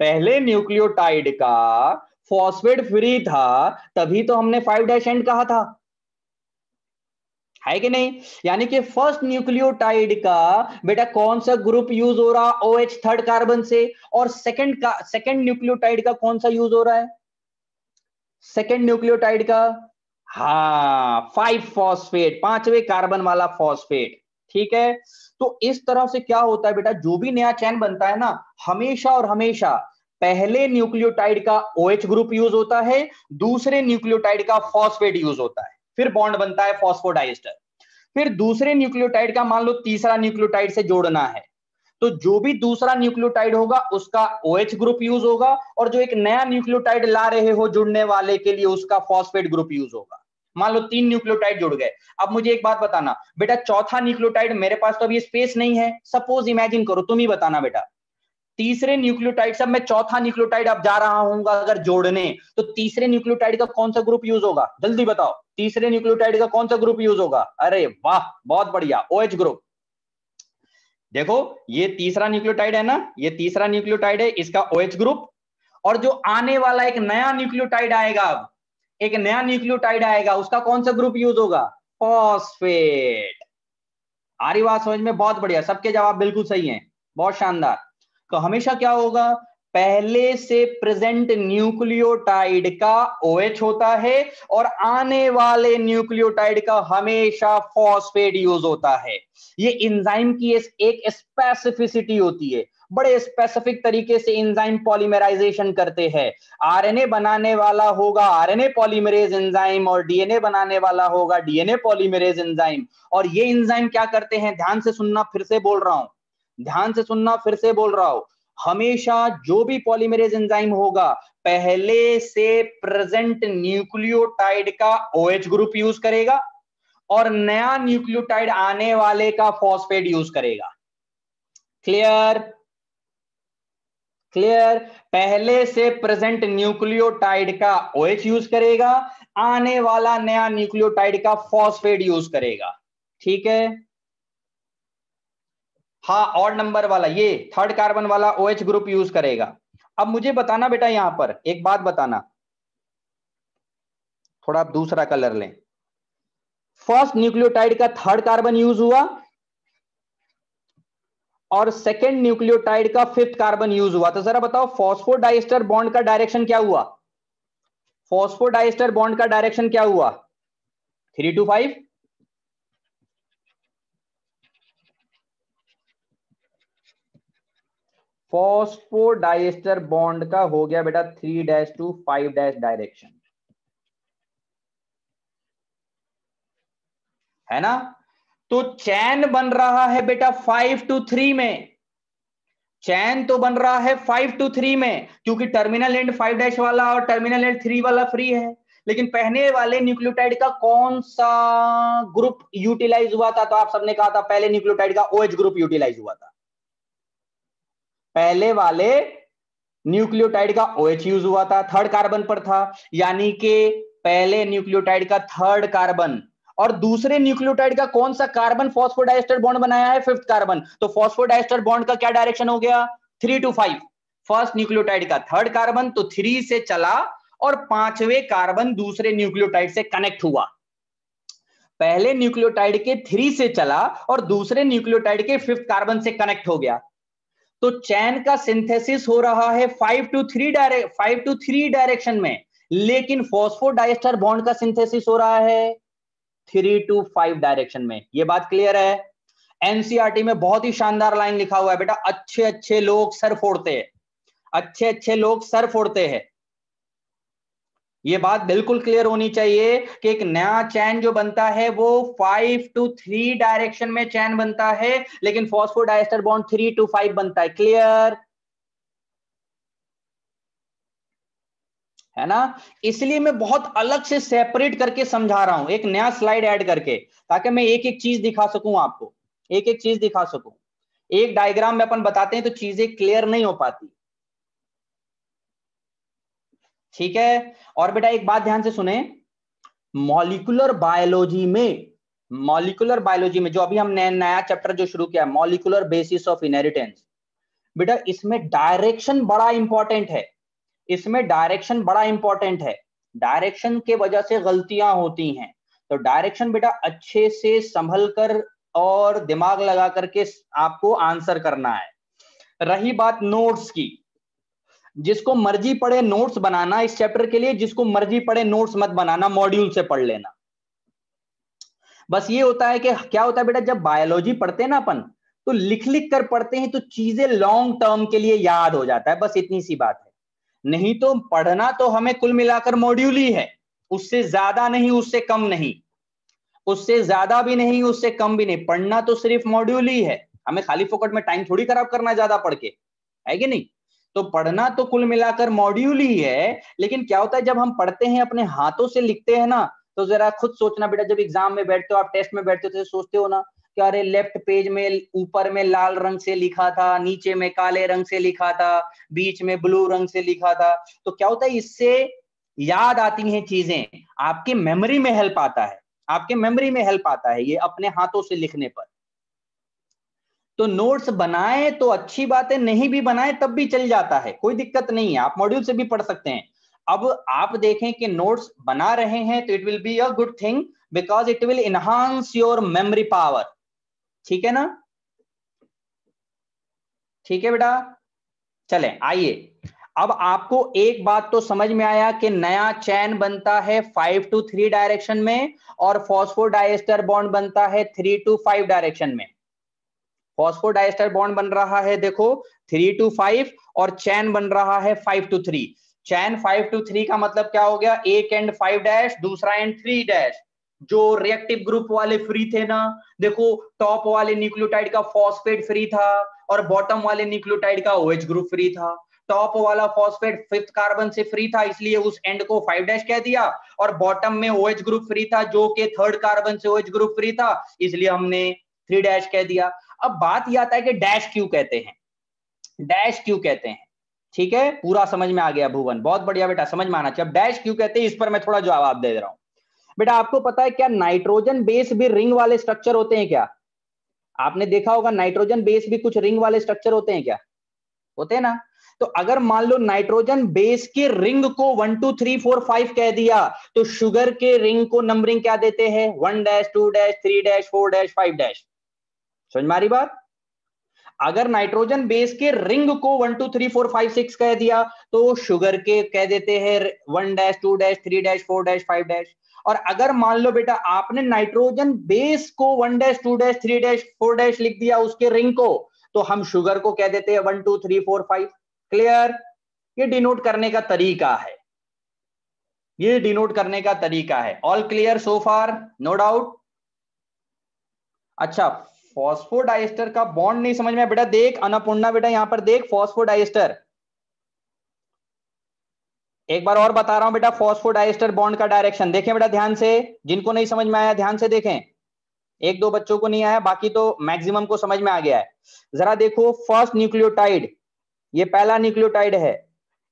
पहले न्यूक्लियोटाइड का फॉस्फेट फ्री था, तभी तो हमने 5' एंड कहा था, है कि नहीं? यानी कि फर्स्ट न्यूक्लियोटाइड का बेटा कौन सा ग्रुप यूज हो रहा? OH थर्ड कार्बन से। और सेकंड न्यूक्लियोटाइड का कौन सा यूज हो रहा है? सेकंड न्यूक्लियोटाइड का, हाँ, 5 फॉस्फेट, 5वें कार्बन वाला फॉस्फेट। ठीक है, तो इस तरह से क्या होता है बेटा, जो भी नया चैन बनता है ना, हमेशा और हमेशा पहले न्यूक्लियोटाइड का OH ग्रुप यूज होता है, दूसरे न्यूक्लियोटाइड का फॉस्फेट यूज होता है, फिर बॉन्ड बनता है फॉस्फोडाइस्टर। फिर दूसरे न्यूक्लियोटाइड का मान लो तीसरा न्यूक्लियोटाइड से जोड़ना है, तो जो भी दूसरा न्यूक्लियोटाइड होगा उसका OH ग्रुप यूज होगा, और जो एक नया न्यूक्लियोटाइड ला रहे हो जुड़ने वाले के लिए उसका फॉस्फेट ग्रुप यूज होगा। मान लो 3 न्यूक्लियोटाइड जुड़ गए। अब मुझे एक बात बताना बेटा, चौथा न्यूक्लियोटाइड मेरे पास तो अभी स्पेस नहीं है, सपोज इमेजिन करो, तुम ही बताना बेटा, तीसरे न्यूक्लियोटाइड से मैं चौथा न्यूक्लियोटाइड अब जा रहा हूँ अगर जोड़ने, तो तीसरे न्यूक्लियोटाइड का कौन सा ग्रुप यूज होगा? जल्दी बताओ, तीसरे न्यूक्लियोटाइड का कौन सा ग्रुप यूज होगा? अरे वाह, बहुत बढ़िया, OH ग्रुप। देखो ये तीसरा न्यूक्लियोटाइड है ना, ये तीसरा न्यूक्लियोटाइड है, इसका OH ग्रुप, और जो आने वाला एक नया न्यूक्लियोटाइड आएगा, अब एक नया न्यूक्लियोटाइड आएगा, उसका कौन सा ग्रुप यूज होगा? फॉस्फेट। आ रही बात समझ में? बहुत बढ़िया, सबके जवाब बिल्कुल सही हैं, बहुत शानदार। तो हमेशा क्या होगा, पहले से प्रेजेंट न्यूक्लियोटाइड का OH होता है और आने वाले न्यूक्लियोटाइड का हमेशा फॉस्फेट यूज होता है। ये एंजाइम की एक स्पेसिफिसिटी होती है, बड़े स्पेसिफिक तरीके से एंजाइम पॉलीमराइजेशन करते हैं। आरएनए बनाने वाला होगा आरएनए पॉलीमरेज एंजाइम, और डीएनए बनाने वाला होगा डीएनए पॉलीमरेज एंजाइम। और ये एंजाइम क्या करते हैं, ध्यान से सुनना, फिर से बोल रहा हूं, ध्यान से सुनना, फिर से बोल रहा हूं, हमेशा जो भी पॉलीमरेज एंजाइम होगा पहले से प्रेजेंट न्यूक्लियोटाइड का OH ग्रुप यूज करेगा और नया न्यूक्लियोटाइड आने वाले का फॉस्फेट यूज करेगा। क्लियर? क्लियर? पहले से प्रेजेंट न्यूक्लियोटाइड का OH यूज करेगा, आने वाला नया न्यूक्लियोटाइड का फॉस्फेट यूज करेगा। ठीक है? हाँ, और नंबर वाला ये थर्ड कार्बन वाला OH ग्रुप यूज करेगा। अब मुझे बताना बेटा, यहां पर एक बात बताना, थोड़ा आप दूसरा कलर लें। फर्स्ट न्यूक्लियोटाइड का थर्ड कार्बन यूज हुआ और सेकेंड न्यूक्लियोटाइड का फिफ्थ कार्बन यूज हुआ, तो जरा बताओ फॉस्फोडाइस्टर बॉन्ड का डायरेक्शन क्या हुआ? फॉस्फोडाइस्टर बॉन्ड का डायरेक्शन क्या हुआ? 3 to 5? फॉस्फोडाइस्टर बॉन्ड का हो गया बेटा 3' to 5' डायरेक्शन, है ना? तो चैन बन रहा है बेटा 5 to 3 में, चैन तो बन रहा है 5 to 3 में, क्योंकि टर्मिनल एंड 5' वाला और टर्मिनल एंड 3 वाला फ्री है। लेकिन पहले वाले न्यूक्लियोटाइड का कौन सा ग्रुप यूटिलाइज हुआ था? तो आप सबने कहा था पहले न्यूक्लियोटाइड का OH ग्रुप यूटिलाइज हुआ था, पहले वाले न्यूक्लियोटाइड का OH यूज हुआ था, थर्ड कार्बन पर था, यानी कि पहले न्यूक्लियोटाइड का थर्ड कार्बन, और दूसरे न्यूक्लियोटाइड का कौन सा कार्बन फॉस्फोडाइस्टर बॉन्ड बनाया है? Fifth carbon. तो फॉस्फोडाइस्टर बॉन्ड का क्या डायरेक्शन हो गया? 3 to 5। फर्स्ट न्यूक्लियोटाइड का थर्ड कार्बन तो 3 से चला और पांचवें कार्बन दूसरे न्यूक्लियोटाइड से कनेक्ट हुआ। पहले न्यूक्लियोटाइड के 3 से चला और दूसरे न्यूक्लियोटाइड के फिफ्थ कार्बन से कनेक्ट हो गया। तो चैन का सिंथेसिस हो रहा है 5 to 3 डायरेक्शन में, लेकिन फॉस्फोडाइस्टर बॉन्ड का सिंथेसिस हो रहा है 3 to 5 डायरेक्शन में। ये बात क्लियर है? एनसीईआरटी में बहुत ही शानदार लाइन लिखा हुआ है बेटा, अच्छे अच्छे लोग सर फोड़ते हैं, अच्छे अच्छे लोग सर फोड़ते हैं। ये बात बिल्कुल क्लियर होनी चाहिए कि एक नया चैन जो बनता है वो 5 to 3 डायरेक्शन में चैन बनता है, लेकिन फॉस्फोडाइस्टर बॉन्ड 3 to 5 बनता है। क्लियर है ना? इसलिए मैं बहुत अलग से सेपरेट करके समझा रहा हूं, एक नया स्लाइड ऐड करके, ताकि मैं एक एक चीज दिखा सकूं आपको, एक एक चीज दिखा सकूं। एक डायग्राम में अपन बताते हैं तो चीजें क्लियर नहीं हो पाती। ठीक है? और बेटा एक बात ध्यान से सुने, मॉलिक्यूलर बायोलॉजी में, मॉलिक्यूलर बायोलॉजी में जो अभी हमने नया चैप्टर जो शुरू किया, मॉलिक्यूलर बेसिस ऑफ इनहेरिटेंस, बेटा इसमें डायरेक्शन बड़ा इंपॉर्टेंट है, इसमें डायरेक्शन बड़ा इंपॉर्टेंट है। डायरेक्शन के वजह से गलतियां होती हैं, तो डायरेक्शन बेटा अच्छे से संभल कर और दिमाग लगा करके आपको आंसर करना है। रही बात नोट्स की, जिसको मर्जी पड़े नोट्स बनाना इस चैप्टर के लिए, जिसको मर्जी पड़े नोट्स मत बनाना, मॉड्यूल से पढ़ लेना। बस ये होता है कि क्या होता है बेटा, जब बायोलॉजी पढ़ते हैं ना अपन, तो लिख लिख कर पढ़ते हैं तो चीजें लॉन्ग टर्म के लिए याद हो जाता है, बस इतनी सी बात है। नहीं तो पढ़ना तो हमें कुल मिलाकर मॉड्यूल ही है, उससे ज्यादा नहीं, उससे कम नहीं, उससे ज्यादा भी नहीं, उससे कम भी नहीं, पढ़ना तो सिर्फ मॉड्यूल ही है। हमें खाली फोकट में टाइम थोड़ी खराब करना है ज्यादा पढ़ के, है कि नहीं। तो पढ़ना तो कुल मिलाकर मॉड्यूल ही है, लेकिन क्या होता है जब हम पढ़ते हैं अपने हाथों से लिखते हैं ना, तो जरा खुद सोचना बेटा, जब एग्जाम में बैठते हो आप, टेस्ट में बैठते हो तो सोचते हो ना कि अरे लेफ्ट पेज में ऊपर में लाल रंग से लिखा था, नीचे में काले रंग से लिखा था, बीच में ब्लू रंग से लिखा था। तो क्या होता है, इससे याद आती हैं चीजें, आपकी मेमोरी में हेल्प आता है, आपके मेमोरी में हेल्प आता है ये अपने हाथों से लिखने पर। तो नोट्स बनाए तो अच्छी बात है, नहीं भी बनाए तब भी चल जाता है, कोई दिक्कत नहीं है, आप मॉड्यूल से भी पढ़ सकते हैं। अब आप देखें कि नोट्स बना रहे हैं तो it will be a good thing, because it will enhance your memory power. ठीक है ना, ठीक है बेटा। चलें आइए, अब आपको एक बात तो समझ में आया कि नया चैन बनता है 5 to 3 डायरेक्शन में, और फॉस्फोडाइएस्टर बॉन्ड बनता है 3 to 5 डायरेक्शन में। फॉस्फोडाइएस्टर बॉन्ड बन रहा है देखो 3 to 5, और चैन बन रहा है 5 to 3। चैन 5 to 3 का मतलब क्या हो गया, एक एंड 5 डैश, दूसरा एंड 3 डैश। जो रिएक्टिव ग्रुप वाले फ्री थे ना, देखो टॉप वाले न्यूक्लियोटाइड का फॉस्फेट फ्री था, और बॉटम वाले न्यूक्लियोटाइड का OH ग्रुप फ्री था। टॉप वाला फॉस्फेट 5th कार्बन से फ्री था, इसलिए उस एंड को 5 डैश कह दिया, और बॉटम में OH ग्रुप फ्री था जो कि 3rd कार्बन से OH ग्रुप फ्री था, इसलिए हमने 3 डैश कह दिया। अब बात यह आता है कि डैश क्यों कहते हैं, डैश क्यों कहते हैं। ठीक है, पूरा समझ में आ गया भुवन, बहुत बढ़िया बेटा, समझ में आना चाहिए। अब डैश क्यों कहते हैं इस पर मैं थोड़ा जवाब दे रहा हूं। बेटा आपको पता है क्या नाइट्रोजन बेस भी रिंग वाले स्ट्रक्चर होते हैं क्या? आपने देखा होगा नाइट्रोजन बेस भी कुछ रिंग वाले स्ट्रक्चर होते हैं क्या? होते हैं ना। तो अगर मान लो नाइट्रोजन बेस के रिंग को 1 2 3 4 5 कह दिया, तो शुगर के रिंग को नंबरिंग क्या देते हैं, 1 dash 2 dash 3 dash 4 dash 5 dash. समझ में आ रही बात? अगर नाइट्रोजन बेस के रिंग को 1 2 3 4 5 6 कह दिया, तो शुगर के कह देते हैं 1 dash 2 dash 3 dash 4 dash 5 dash. और अगर मान लो बेटा आपने नाइट्रोजन बेस को 1 डैश 2 डैश 3 डैश 4 डैश लिख दिया उसके रिंग को, तो हम शुगर को कह देते हैं 1 2 3 4 5। क्लियर? ये डिनोट करने का तरीका है, ये डिनोट करने का तरीका है। ऑल क्लियर सो फार, नो डाउट। अच्छा, फॉस्फोडाइएस्टर का बॉन्ड नहीं समझ में बेटा, देख अन्नपूर्णा बेटा यहां पर देख, फॉस्फोडाइएस्टर एक बार और बता रहा हूं बेटा, फॉस्फोडाइएस्टर बॉन्ड का डायरेक्शन देखें बेटा ध्यान से, जिनको नहीं समझ में आया ध्यान से देखें, एक दो बच्चों को नहीं आया, बाकी तो मैक्सिमम को समझ में आ गया है। जरा देखो फर्स्ट न्यूक्लियोटाइड, ये पहला न्यूक्लियोटाइड है,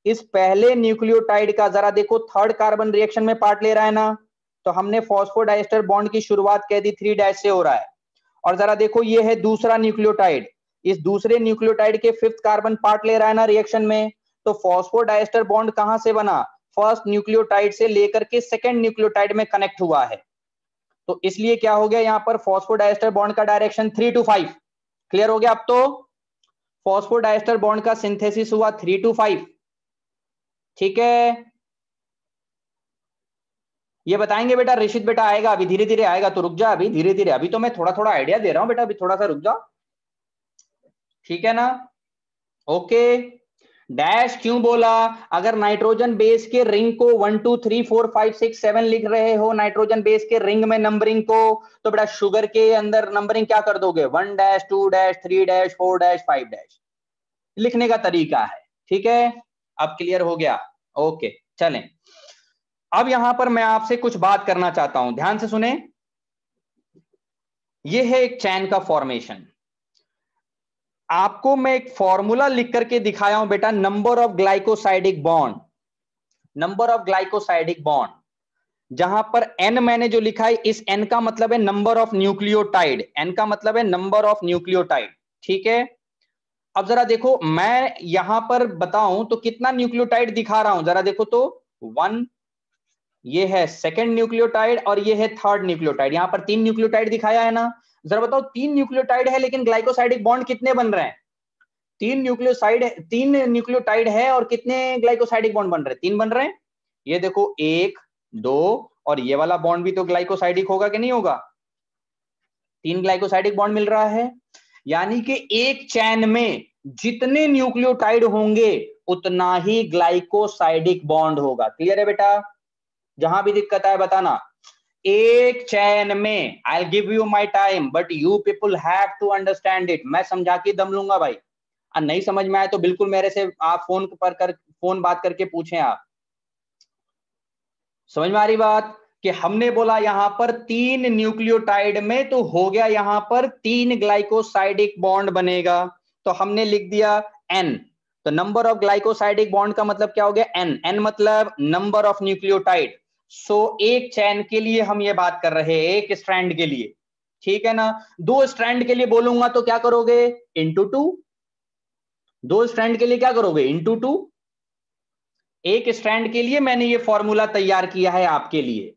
इस पहले न्यूक्लियोटाइड का जरा देखो 3rd कार्बन रिएक्शन में पार्ट ले रहा है ना, तो हमने फॉस्फोडाइएस्टर बॉन्ड की शुरुआत कह दी 3 डैश से हो रहा है। और जरा देखो ये है दूसरा न्यूक्लियोटाइड, इस दूसरे न्यूक्लियोटाइड के 5th कार्बन पार्ट ले रहा है ना रिएक्शन में, तो फॉस्फोडाइएस्टर बॉन्ड कहां से बना, फर्स्ट न्यूक्लियोटाइड से लेकर के 2nd न्यूक्लियोटाइड में कनेक्ट हुआ है। तो इसलिए क्या हो गया यहां पर, फॉस्फोडाइएस्टर बॉन्ड का डायरेक्शन 3 to 5। क्लियर हो गया? अब तो फॉस्फोडाइएस्टर बॉन्ड का सिंथेसिस हुआ 3 to 5। ठीक है, ये बताएंगे बेटा ऋषित बेटा, आएगा अभी धीरे धीरे आएगा, तो रुक जा अभी धीरे धीरे, अभी तो मैं थोड़ा थोड़ा आइडिया दे रहा हूं बेटा, अभी थोड़ा सा रुक जा। ठीक है ना, ओके। डैश क्यों बोला, अगर नाइट्रोजन बेस के रिंग को 1 2 3 4 5 6 7 लिख रहे हो नाइट्रोजन बेस के रिंग में नंबरिंग को, तो बेटा शुगर के अंदर नंबरिंग क्या कर दोगे, 1 dash 2 dash 3 dash 4 dash 5 dash, लिखने का तरीका है। ठीक है, अब क्लियर हो गया, ओके। चलें, अब यहां पर मैं आपसे कुछ बात करना चाहता हूं, ध्यान से सुने। यह है एक चैन का फॉर्मेशन, आपको मैं एक फॉर्मूला लिख करके दिखाया हूं बेटा, number of glycosidic bond, number of glycosidic bond, जहां पर n मैंने जो लिखा है, इस n का मतलब है नंबर ऑफ न्यूक्लियोटाइड, n का मतलब है नंबर ऑफ न्यूक्लियोटाइड। ठीक है, अब जरा देखो मैं यहां पर बताऊं तो कितना न्यूक्लियोटाइड दिखा रहा हूं, जरा देखो तो 1, ये है 2nd न्यूक्लियोटाइड, और ये है 3rd न्यूक्लियोटाइड, यहां पर 3 न्यूक्लियोटाइड दिखाया है ना। जरा बताओ 3 न्यूक्लियोटाइड है लेकिन ग्लाइकोसाइडिक बॉन्ड कितने बन रहे हैं, 3 न्यूक्लियोटाइड है और कितने ग्लाइकोसाइडिक बॉन्ड बन रहे हैं, 3 बन रहे हैं। ये देखो 1 2, और ये वाला बॉन्ड भी तो ग्लाइकोसाइडिक होगा कि नहीं होगा, 3 ग्लाइकोसाइडिक बॉन्ड मिल रहा है। यानी कि एक चैन में जितने न्यूक्लियोटाइड होंगे उतना ही ग्लाइकोसाइडिक बॉन्ड होगा। क्लियर है बेटा? जहां भी दिक्कत आए बताना। एक चैन में, I give you my time but you people have to understand it. मैं समझा के दम लूंगा भाई, नहीं समझ में आए तो बिल्कुल मेरे से आप फोन बात करके पूछें। आप समझ में आ रही बात कि हमने बोला यहां पर 3 न्यूक्लियोटाइड में तो हो गया यहां पर 3 ग्लाइकोसाइडिक बॉन्ड बनेगा, तो हमने लिख दिया N। तो नंबर ऑफ ग्लाइकोसाइडिक बॉन्ड का मतलब क्या हो गया N। N मतलब नंबर ऑफ न्यूक्लियोटाइड। सो एक चैन के लिए हम ये बात कर रहे हैं, एक स्ट्रैंड के लिए, ठीक है ना। 2 स्ट्रैंड के लिए बोलूंगा तो क्या करोगे, इंटू 2। 2 स्ट्रैंड के लिए क्या करोगे, इंटू 2। एक स्ट्रैंड के लिए मैंने ये फॉर्मूला तैयार किया है आपके लिए,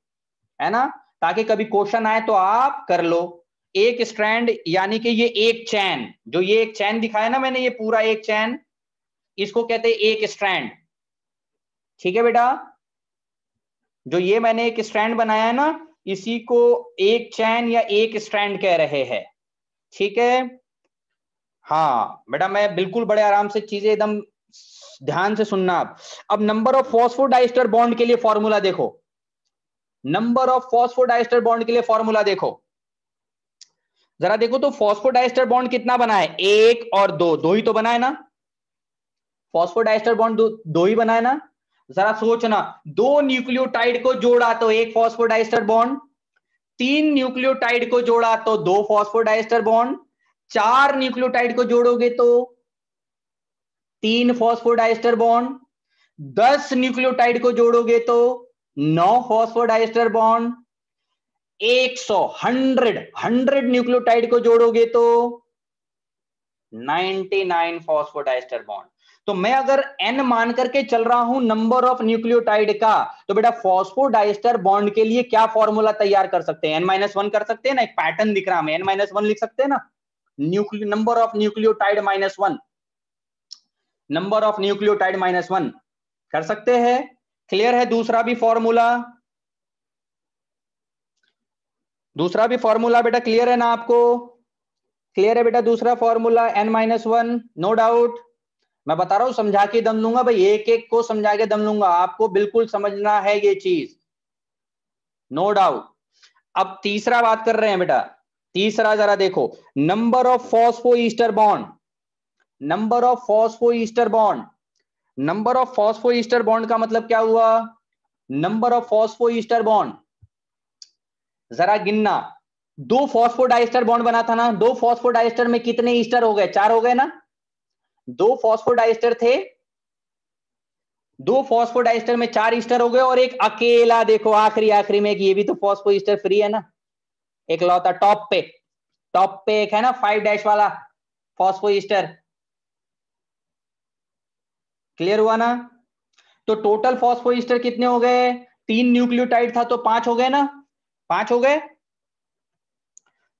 है ना, ताकि कभी क्वेश्चन आए तो आप कर लो। एक स्ट्रैंड यानी कि ये एक चैन, जो ये एक चैन दिखाया ना मैंने, ये पूरा एक चैन, इसको कहते हैं एक स्ट्रैंड। ठीक है बेटा, जो ये मैंने एक स्ट्रैंड बनाया है ना, इसी को एक चैन या एक स्ट्रैंड कह रहे हैं। ठीक है, हाँ बेटा, मैं बिल्कुल बड़े आराम से चीजें एकदम ध्यान से सुनना आप। अब नंबर ऑफ फॉस्फोडाइस्टर बॉन्ड के लिए फॉर्मूला देखो, नंबर ऑफ फॉस्फोडाइस्टर बॉन्ड के लिए फॉर्मूला देखो, जरा देखो तो फॉस्फोडाइस्टर बॉन्ड कितना बना है, 1 और 2, 2 ही तो बना है ना। फॉस्फोडाइस्टर बॉन्ड दो ही बना है ना। जरा सोचना, 2 न्यूक्लियोटाइड को जोड़ा तो 1 फॉस्फोडाइस्टर बॉन्ड, 3 न्यूक्लियोटाइड को जोड़ा तो 2 फॉस्फोडाइस्टर बॉन्ड, 4 न्यूक्लियोटाइड को जोड़ोगे तो 3 फॉस्फोडाइस्टर बॉन्ड, 10 न्यूक्लियोटाइड को जोड़ोगे तो 9 फॉस्फोडाइस्टर बॉन्ड, 100 न्यूक्लियोटाइड को जोड़ोगे तो 99 फॉस्फोडाइस्टर बॉन्ड। तो मैं अगर n मान करके चल रहा हूं नंबर ऑफ न्यूक्लियोटाइड का, तो बेटा फॉस्फोडाइस्टर बॉन्ड के लिए क्या फॉर्मूला तैयार कर सकते हैं, n-1 कर सकते हैं ना। एक पैटर्न दिख रहा है, n-1 लिख सकते हैं ना, number of nucleotide -1, number of nucleotide -1 कर सकते हैं। क्लियर है। दूसरा भी फॉर्मूला, दूसरा भी फॉर्मूला बेटा क्लियर है ना आपको, क्लियर है बेटा। दूसरा फॉर्मूला n-1, नो डाउट। मैं बता रहा हूं समझा के दम लूंगा भाई, एक एक को समझा के दम लूंगा, आपको बिल्कुल समझना है ये चीज, नो डाउट। अब तीसरा बात कर रहे हैं बेटा, तीसरा जरा देखो, number of phosphoester bond, number of phosphoester bond, number of phosphoester bond का मतलब क्या हुआ, नंबर ऑफ फॉस्फोईस्टर बॉन्ड, जरा गिनना। 2 फॉस्फोडाइस्टर बॉन्ड बना था ना, 2 फॉस्फोडाइस्टर में कितने ईस्टर हो गए, 4 हो गए ना। 2 फॉस्फोडाइस्टर थे, 2 फॉस्फोडाइस्टर में 4 ईस्टर हो गए, और एक अकेला देखो आखिरी आखिरी में, ये भी तो फॉस्फोईस्टर फ्री है ना, एक लौता टॉप पे एक है ना 5 डैश वाला फॉस्फोईस्टर। क्लियर हुआ ना। तो टोटल फॉस्फोईस्टर कितने हो गए, 3 न्यूक्लियोटाइड था तो 5 हो गए ना, 5 हो गए।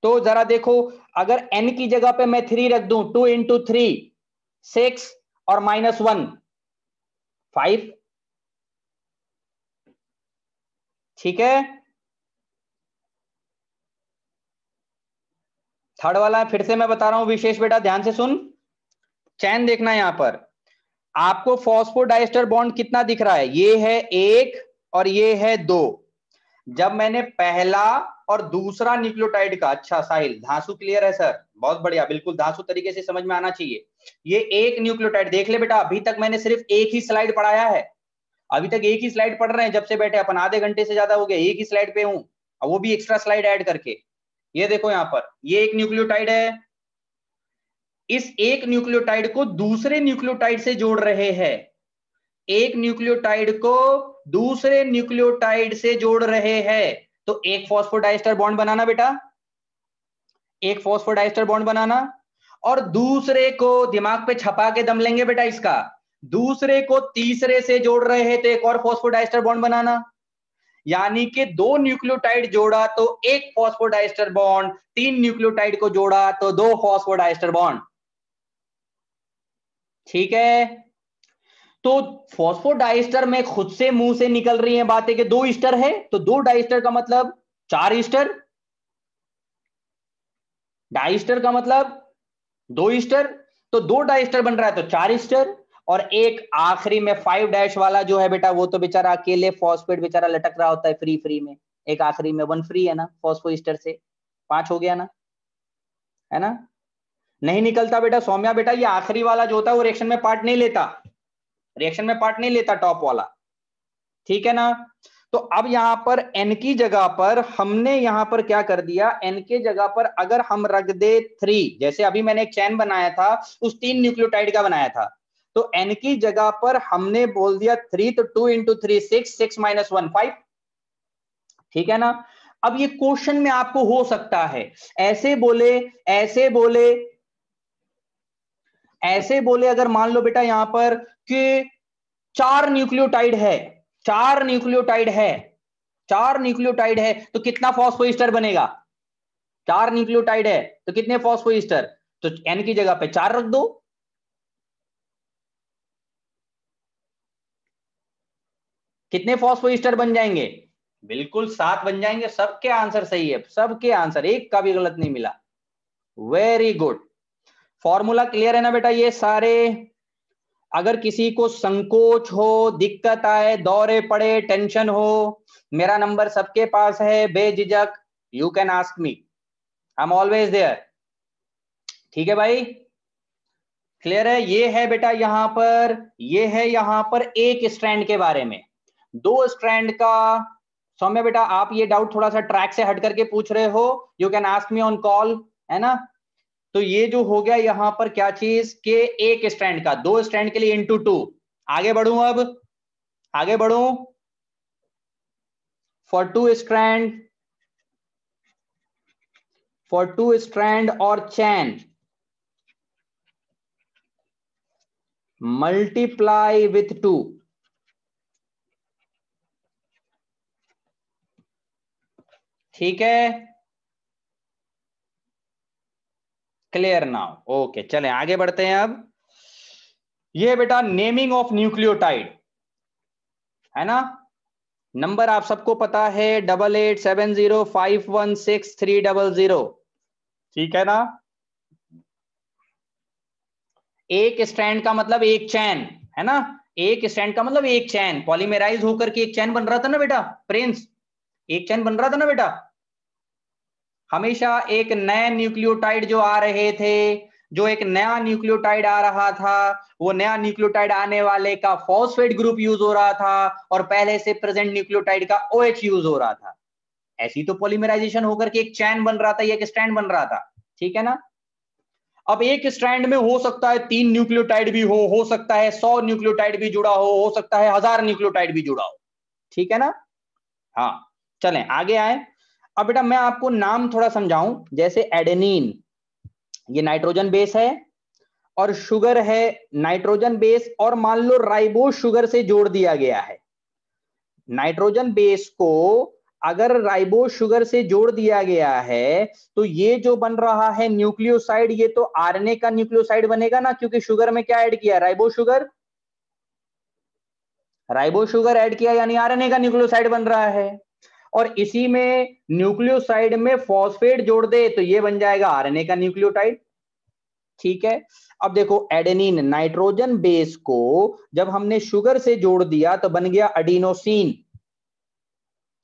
तो जरा देखो, अगर n की जगह पे मैं 3 रख दूं, 2 × 3 6 और -1 5, ठीक है। थर्ड वाला फिर से मैं बता रहा हूं विशेष बेटा, ध्यान से सुन, चैन देखना यहां पर आपको फॉस्फोडाइस्टर बॉन्ड कितना दिख रहा है, ये है 1 और ये है 2। जब मैंने पहला और दूसरा न्यूक्लियोटाइड का, अच्छा साहिल धांसू क्लियर है सर, बहुत बढ़िया, बिल्कुल धांसू तरीके से समझ में आना चाहिए। ये एक न्यूक्लियोटाइड देख ले बेटा, अभी तक मैंने सिर्फ एक ही स्लाइड पढ़ाया है, अभी तक एक ही स्लाइड पढ़ रहे हैं, जब से बैठे अपन आधे घंटे से ज्यादा हो गया, एक ही स्लाइड पे हूं, वो भी एक्स्ट्रा स्लाइड ऐड करके। ये देखो यहां पर, ये एक न्यूक्लियोटाइड है, इस एक न्यूक्लियोटाइड को दूसरे न्यूक्लियोटाइड से जोड़ रहे हैं, एक न्यूक्लियोटाइड को दूसरे न्यूक्लियोटाइड से जोड़ रहे हैं, तो एक फॉस्फोडाइस्टर बॉन्ड बनाना बेटा, एक फॉस्फोडाइस्टर बॉन्ड बनाना, और दूसरे को दिमाग पे छपा के दम लेंगे बेटा इसका, दूसरे को तीसरे से जोड़ रहे हैं तो एक और फॉस्फोडाइस्टर बॉन्ड बनाना, यानी कि 2 न्यूक्लियोटाइड जोड़ा तो एक फॉस्फोडाइस्टर बॉन्ड, 3 न्यूक्लियोटाइड को जोड़ा तो 2 फॉस्फोडाइस्टर बॉन्ड। ठीक है। तो फॉस्फोडाइस्टर में खुद से मुंह से निकल रही है बातें कि 2 ईस्टर है, तो 2 डाइस्टर का मतलब 4 ईस्टर, डाइस्टर का मतलब 2 ईस्टर, तो 2 डाइस्टर बन रहा है तो 4 ईस्टर, और एक आखिरी में 5 डैश वाला जो है बेटा, वो तो बेचारा अकेले फॉस्फेट बेचारा लटक रहा होता है फ्री फ्री में, एक आखिरी में 1 फ्री है ना फॉस्फोइस्टर से, 5 हो गया ना, है ना। नहीं निकलता बेटा सौम्या, बेटा ये आखिरी वाला जो होता है वो रिएक्शन में पार्ट नहीं लेता, रिएक्शन में पार्ट नहीं लेता टॉप वाला, ठीक है ना। तो अब यहां पर n की जगह पर हमने यहां पर क्या कर दिया, n के जगह पर अगर हम रख दे 3, जैसे अभी मैंने एक चैन बनाया था उस 3 न्यूक्लियोटाइड का बनाया था, तो n की जगह पर हमने बोल दिया 3, तो 2 इंटू 3 6, 6 माइनस 1 5, ठीक है ना। अब ये क्वेश्चन में आपको हो सकता है ऐसे बोले, ऐसे बोले, ऐसे बोले, अगर मान लो बेटा यहां पर कि 4 न्यूक्लियोटाइड है, 4 न्यूक्लियोटाइड है, 4 न्यूक्लियोटाइड है, तो कितना फॉस्फोइस्टर बनेगा, 4 न्यूक्लियोटाइड है तो कितने फॉस्फोइस्टर, तो n की जगह पे 4 रख दो, कितने फॉस्फोइस्टर बन जाएंगे, बिल्कुल 7 बन जाएंगे। सबके आंसर सही है, सबके आंसर, एक का भी गलत नहीं मिला, वेरी गुड। फॉर्मूला क्लियर है ना बेटा ये सारे। अगर किसी को संकोच हो, दिक्कत आए, दौरे पड़े, टेंशन हो, मेरा नंबर सबके पास है, बेझिझक you can ask me, I am always there, ठीक है भाई, क्लियर है। ये है बेटा यहां पर, ये है यहां पर एक स्ट्रैंड के बारे में। 2 स्ट्रैंड का सौम्य बेटा आप ये डाउट थोड़ा सा ट्रैक से हट करके पूछ रहे हो, you can ask me on call, है ना। तो ये जो हो गया यहां पर क्या चीज के एक स्ट्रैंड का, 2 स्ट्रैंड के लिए इंटू 2। आगे बढ़ूं, अब आगे बढ़ूं, फॉर 2 स्ट्रैंड, फॉर 2 स्ट्रैंड और चैन मल्टीप्लाई विथ 2, ठीक है, क्लियर नाउ, ओके चलें आगे बढ़ते हैं। अब ये बेटा नेमिंग ऑफ न्यूक्लियोटाइड है ना, नंबर आप सबको पता है 8870516300, ठीक है ना। एक स्ट्रैंड का मतलब एक चैन, है ना, एक स्ट्रैंड का मतलब एक चैन, पॉलीमराइज होकर के एक चैन बन रहा था ना बेटा प्रिंस, एक चैन बन रहा था ना बेटा। हमेशा एक नए न्यूक्लियोटाइड जो आ रहे थे, जो एक नया न्यूक्लियोटाइड आ रहा था, वो नया न्यूक्लियोटाइड आने वाले का फॉस्फेट ग्रुप यूज हो रहा था और पहले से प्रेजेंट न्यूक्लियोटाइड का OH यूज हो रहा था। ऐसी तो पॉलीमराइजेशन होकर के एक चैन बन रहा था, एक स्ट्रैंड बन रहा था, ठीक है ना। अब एक स्ट्रैंड में हो सकता है 3 न्यूक्लियोटाइड भी हो सकता है 100 न्यूक्लियोटाइड भी जुड़ा हो सकता है 1000 न्यूक्लियोटाइड भी जुड़ा हो, ठीक है ना। हाँ चलें आगे आए। अब बेटा मैं आपको नाम थोड़ा समझाऊं, जैसे एडेनिन, ये नाइट्रोजन बेस है और शुगर है नाइट्रोजन बेस, और मान लो राइबोस शुगर से जोड़ दिया गया है, नाइट्रोजन बेस को अगर राइबोस शुगर से जोड़ दिया गया है तो ये जो बन रहा है न्यूक्लियोसाइड, ये तो आरएनए का न्यूक्लियोसाइड बनेगा ना, क्योंकि शुगर में क्या ऐड किया, ribose sugar, ribose sugar add किया यानी आरएनए का न्यूक्लियोसाइड बन रहा है। और इसी में न्यूक्लियोसाइड में फॉस्फेट जोड़ दे तो ये बन जाएगा आरएनए का न्यूक्लियोटाइड, ठीक है। अब देखो एडेनिन नाइट्रोजन बेस को जब हमने शुगर से जोड़ दिया तो बन गया अडीनोसिन,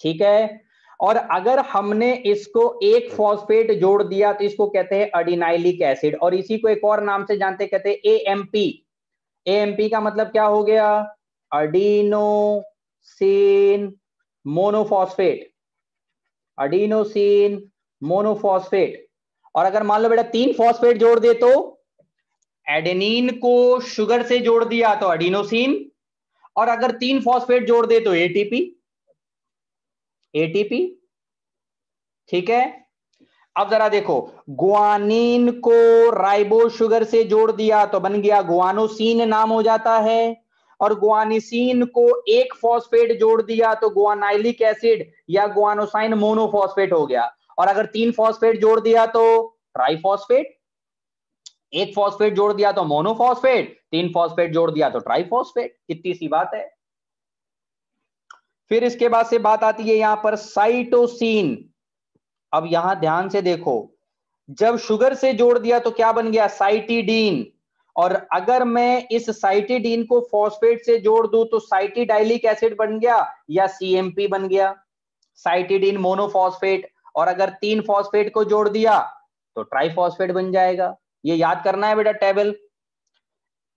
ठीक है। और अगर हमने इसको एक फॉस्फेट जोड़ दिया तो इसको कहते हैं अडिनाइलिक एसिड, और इसी को एक और नाम से जानते कहते हैं एएमपी। एएमपी का मतलब क्या हो गया, अडीनोसिन मोनोफॉस्फेट, अडीनोसिन मोनोफॉस्फेट। और अगर मान लो बेटा 3 फॉस्फेट जोड़ दे तो एडेनिन को शुगर से जोड़ दिया तो अडीनोसिन, और अगर 3 फॉस्फेट जोड़ दे तो एटीपी, एटीपी, ठीक है। अब जरा देखो, गुआनिन को राइबोस शुगर से जोड़ दिया तो बन गया गुआनोसिन नाम हो जाता है, और गुआनिसिन को एक फॉस्फेट जोड़ दिया तो गुआनाइलिक एसिड या गुआनोसाइन मोनोफॉस्फेट हो गया, और अगर 3 फॉस्फेट जोड़ दिया तो ट्राइफॉस्फेट, एक फॉस्फेट जोड़ दिया तो मोनोफॉस्फेट, 3 फॉस्फेट जोड़ दिया तो ट्राइफॉस्फेट, कितनी सी बात है। फिर इसके बाद से बात आती है यहां पर साइटोसिन। अब यहां ध्यान से देखो, जब शुगर से जोड़ दिया तो क्या बन गया, साइटिडीन, और अगर मैं इस साइटिडीन को फॉस्फेट से जोड़ दूं तो साइटिडाइलिक एसिड बन गया या सीएमपी बन गया, साइटिडीन मोनोफॉस्फेट, और अगर 3 फॉस्फेट को जोड़ दिया तो ट्राइफॉस्फेट बन जाएगा। ये याद करना है बेटा टेबल।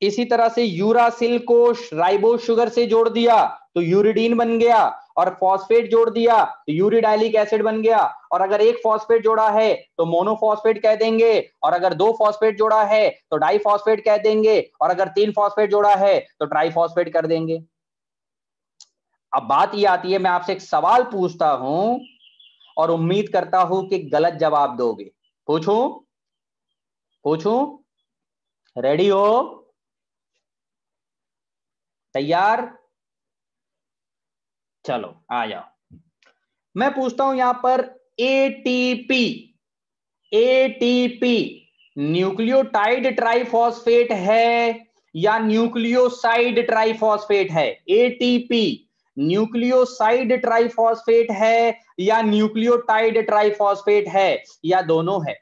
इसी तरह से यूरासिल को राइबोस शुगर से जोड़ दिया तो यूरिडीन बन गया, और फॉस्फेट जोड़ दिया तो यूरिडाइलिक एसिड बन गया, और अगर एक फॉस्फेट जोड़ा है तो मोनोफॉस्फेट कह देंगे, और अगर 2 फॉस्फेट जोड़ा है तो डाइफॉस्फेट कह देंगे, और अगर 3 फॉस्फेट जोड़ा है तो ट्राइफॉस्फेट कर देंगे। अब बात ये आती है, मैं आपसे एक सवाल पूछता हूं और उम्मीद करता हूं कि गलत जवाब दोगे। पूछूं? पूछूं? रेडी हो? तैयार? चलो आ जाओ। मैं पूछता हूं यहां पर एटीपी, एटीपी न्यूक्लियोटाइड ट्राइफॉस्फेट है या न्यूक्लियोसाइड ट्राइफॉस्फेट है? एटीपी न्यूक्लियोसाइड ट्राइफॉस्फेट है या न्यूक्लियोटाइड ट्राइफॉस्फेट है, या दोनों है?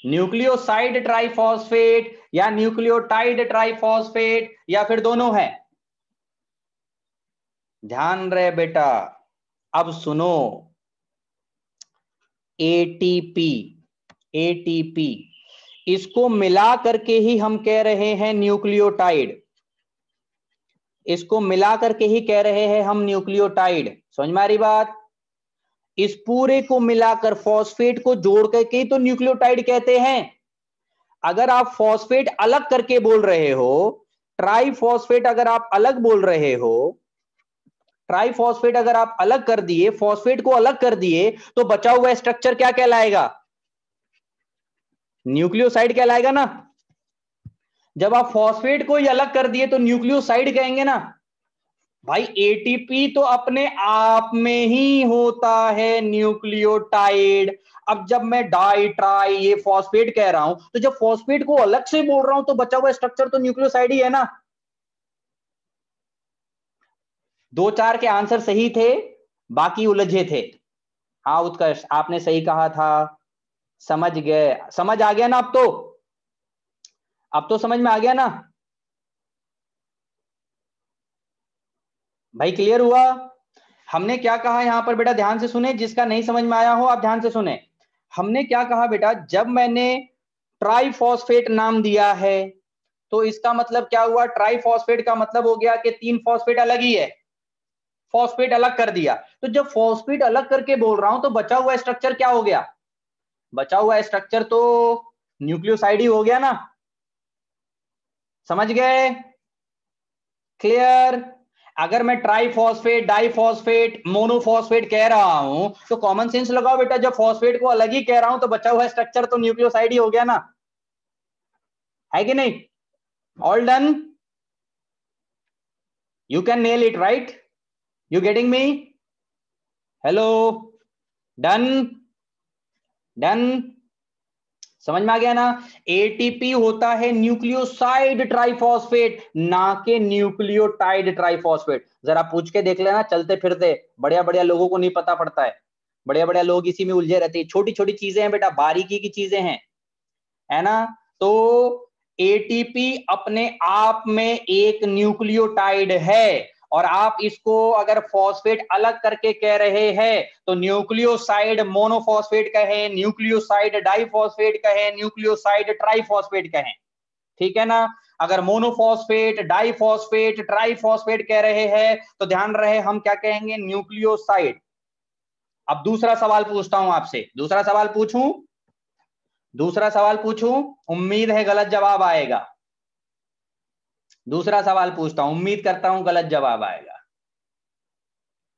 न्यूक्लियोसाइड ट्राइफॉस्फेट या न्यूक्लियोटाइड ट्राइफॉस्फेट, या फिर दोनों है? ध्यान रहे बेटा, अब सुनो। एटीपी, एटीपी इसको मिला करके ही हम कह रहे हैं न्यूक्लियोटाइड, इसको मिला करके ही कह रहे हैं हम न्यूक्लियोटाइड। समझ में आ रही बात? इस पूरे को मिलाकर फॉस्फेट को जोड़ करके तो न्यूक्लियोटाइड कहते हैं। अगर आप फॉस्फेट अलग करके बोल रहे हो, ट्राइफॉस्फेट अगर आप अलग बोल रहे हो, ट्राइफॉस्फेट अगर आप अलग कर दिए, फॉस्फेट को अलग कर दिए, तो बचा हुआ स्ट्रक्चर क्या कहलाएगा? न्यूक्लियोसाइड कहलाएगा ना। जब आप फॉस्फेट को ही अलग कर दिए तो न्यूक्लियोसाइड कहेंगे ना। भाई एटीपी तो अपने आप में ही होता है न्यूक्लियोटाइड। अब जब मैं डाई ट्राई ये फॉस्फेट कह रहा हूं, तो जब फॉस्फेट को अलग से बोल रहा हूं तो बचा हुआ स्ट्रक्चर तो न्यूक्लियोसाइड ही है ना। 2-4 के आंसर सही थे, बाकी उलझे थे। हाँ उत्कर्ष, आपने सही कहा था, समझ गए। समझ आ गया ना अब तो? अब तो समझ में आ गया ना भाई? क्लियर हुआ? हमने क्या कहा यहां पर बेटा, ध्यान से सुने। जिसका नहीं समझ में आया हो आप ध्यान से सुने। हमने क्या कहा बेटा, जब मैंने ट्राइफॉस्फेट नाम दिया है तो इसका मतलब क्या हुआ? ट्राइफॉस्फेट का मतलब हो गया कि 3 फॉस्फेट अलग ही है, फॉस्फेट अलग कर दिया। तो जब फॉस्फेट अलग करके बोल रहा हूं तो बचा हुआ स्ट्रक्चर क्या हो गया? बचा हुआ स्ट्रक्चर तो न्यूक्लियोसाइड ही हो गया ना। समझ गए? क्लियर? अगर मैं ट्राइफॉस्फेट, डाइफॉस्फेट, मोनोफॉस्फेट कह रहा हूं तो कॉमन सेंस लगाओ बेटा, जब फॉस्फेट को अलग ही कह रहा हूं तो बचा हुआ स्ट्रक्चर तो न्यूक्लियोसाइड ही हो गया ना। है कि नहीं? All done? You can nail it right? You getting me? Hello? Done? Done? समझ में आ गया ना? एटीपी होता है न्यूक्लियोसाइड ट्राइफॉस्फेट, ना के न्यूक्लियोटाइड ट्राइफॉस्फेट। जरा पूछ के देख लेना चलते फिरते, बढ़िया बढ़िया लोगों को नहीं पता पड़ता है। बढ़िया बढ़िया लोग इसी में उलझे रहते हैं। छोटी छोटी चीजें हैं बेटा, बारीकी की चीजें हैं, है ना? तो एटीपी अपने आप में एक न्यूक्लियोटाइड है, और आप इसको अगर फॉस्फेट अलग करके कह रहे हैं तो न्यूक्लियोसाइड मोनोफॉस्फेट कहें, न्यूक्लियोसाइड डाइफॉस्फेट कहें, न्यूक्लियोसाइड ट्राइफॉस्फेट कहें। ठीक है ना? अगर मोनोफॉस्फेट, डाइफॉस्फेट, ट्राइफॉस्फेट कह रहे हैं तो ध्यान रहे हम क्या कहेंगे? न्यूक्लियोसाइड। अब दूसरा सवाल पूछता हूं आपसे। दूसरा सवाल पूछूं? दूसरा सवाल पूछूं? उम्मीद है गलत जवाब आएगा। दूसरा सवाल पूछता हूं, उम्मीद करता हूं गलत जवाब आएगा।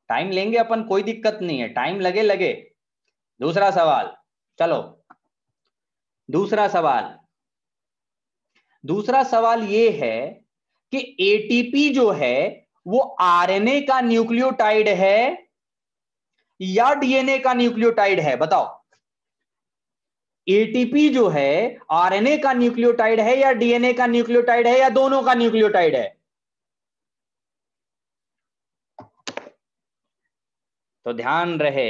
टाइम लेंगे अपन, कोई दिक्कत नहीं है, टाइम लगे लगे। दूसरा सवाल, चलो दूसरा सवाल। दूसरा सवाल ये है कि एटीपी जो है वो आरएनए का न्यूक्लियोटाइड है या डीएनए का न्यूक्लियोटाइड है? बताओ। एटीपी जो है आरएनए का न्यूक्लियोटाइड है या डीएनए का न्यूक्लियोटाइड है, या दोनों का न्यूक्लियोटाइड है? तो ध्यान रहे,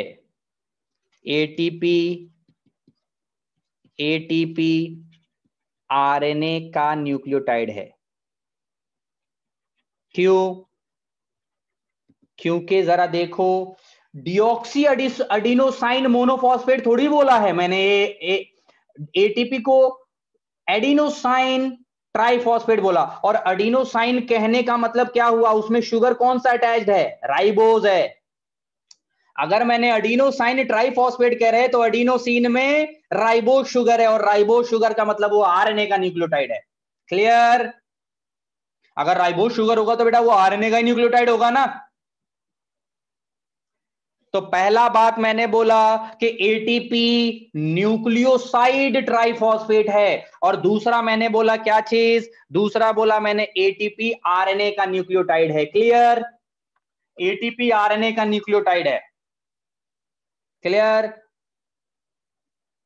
एटीपी, एटीपी आरएनए का न्यूक्लियोटाइड है। क्यों? क्योंकि जरा देखो, डिऑक्सी एडिनोसाइन मोनोफॉस्फेट थोड़ी बोला है मैंने, एटीपी को एडिनोसाइन ट्राइफॉस्फेट बोला। और एडिनोसाइन कहने का मतलब क्या हुआ, उसमें शुगर कौन सा अटैच्ड है, राइबोज है। अगर मैंने एडिनोसाइन ट्राइफॉस्फेट कह रहे तो एडिनोसिन में राइबोज शुगर है, और राइबोज शुगर का मतलब वो आरएनए का न्यूक्लियोटाइड है। क्लियर? अगर राइबोज शुगर होगा तो बेटा वो आरएनए का न्यूक्लियोटाइड होगा ना। तो पहला बात मैंने बोला कि एटीपी न्यूक्लियोसाइड ट्राइफॉस्फेट है, और दूसरा मैंने बोला क्या चीज, दूसरा बोला मैंने एटीपी आरएनए का न्यूक्लियोटाइड है। क्लियर? एटीपी आरएनए का न्यूक्लियोटाइड है। क्लियर?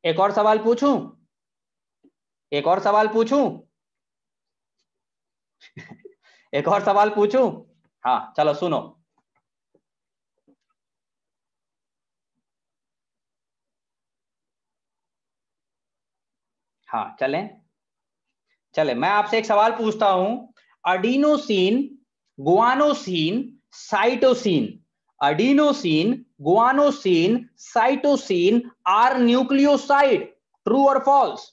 एक और सवाल पूछूं, एक और सवाल पूछूं एक और सवाल पूछूं? हाँ चलो सुनो, हाँ चलें, चले मैं आपसे एक सवाल पूछता हूं। Adenosine, guanosine, cytosine, adenosine, guanosine, cytosine are nucleoside, true और false?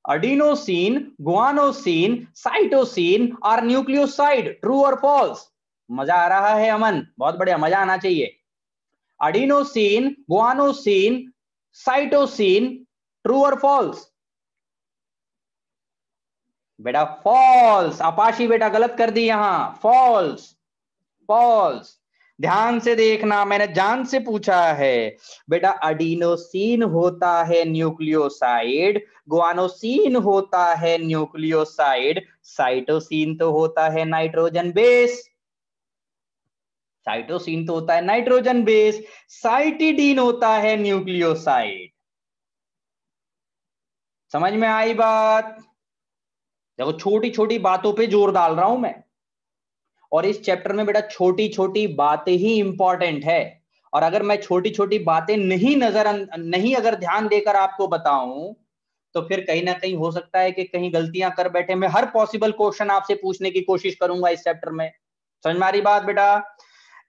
Adenosine, guanosine, cytosine are nucleoside, true और फॉल्स? मजा आ रहा है अमन? बहुत बढ़िया, मजा आना चाहिए। अडीनोसिन, गुआनोसिन, साइटोसिन, ट्रू और फॉल्स? बेटा फॉल्स, अपाशी बेटा गलत कर दी यहां, फॉल्स, फॉल्स। ध्यान से देखना, मैंने जान से पूछा है बेटा। अडीनोसिन होता है न्यूक्लियोसाइड, गुआनोसिन होता है न्यूक्लियोसाइड, साइटोसिन तो होता है नाइट्रोजन बेस, साइटोसिन तो होता है नाइट्रोजन बेस, साइटिडीन होता है न्यूक्लियोसाइड। समझ में आई बात? देखो छोटी छोटी बातों पे जोर डाल रहा हूं मैं, और इस चैप्टर में बेटा छोटी छोटी बातें ही इंपॉर्टेंट है। और अगर मैं छोटी छोटी बातें नहीं अगर ध्यान देकर आपको बताऊं, तो फिर कहीं ना कहीं हो सकता है कि कहीं गलतियां कर बैठे। मैं हर पॉसिबल क्वेश्चन आपसे पूछने की कोशिश करूंगा इस चैप्टर में। समझ में आ रही बात बेटा?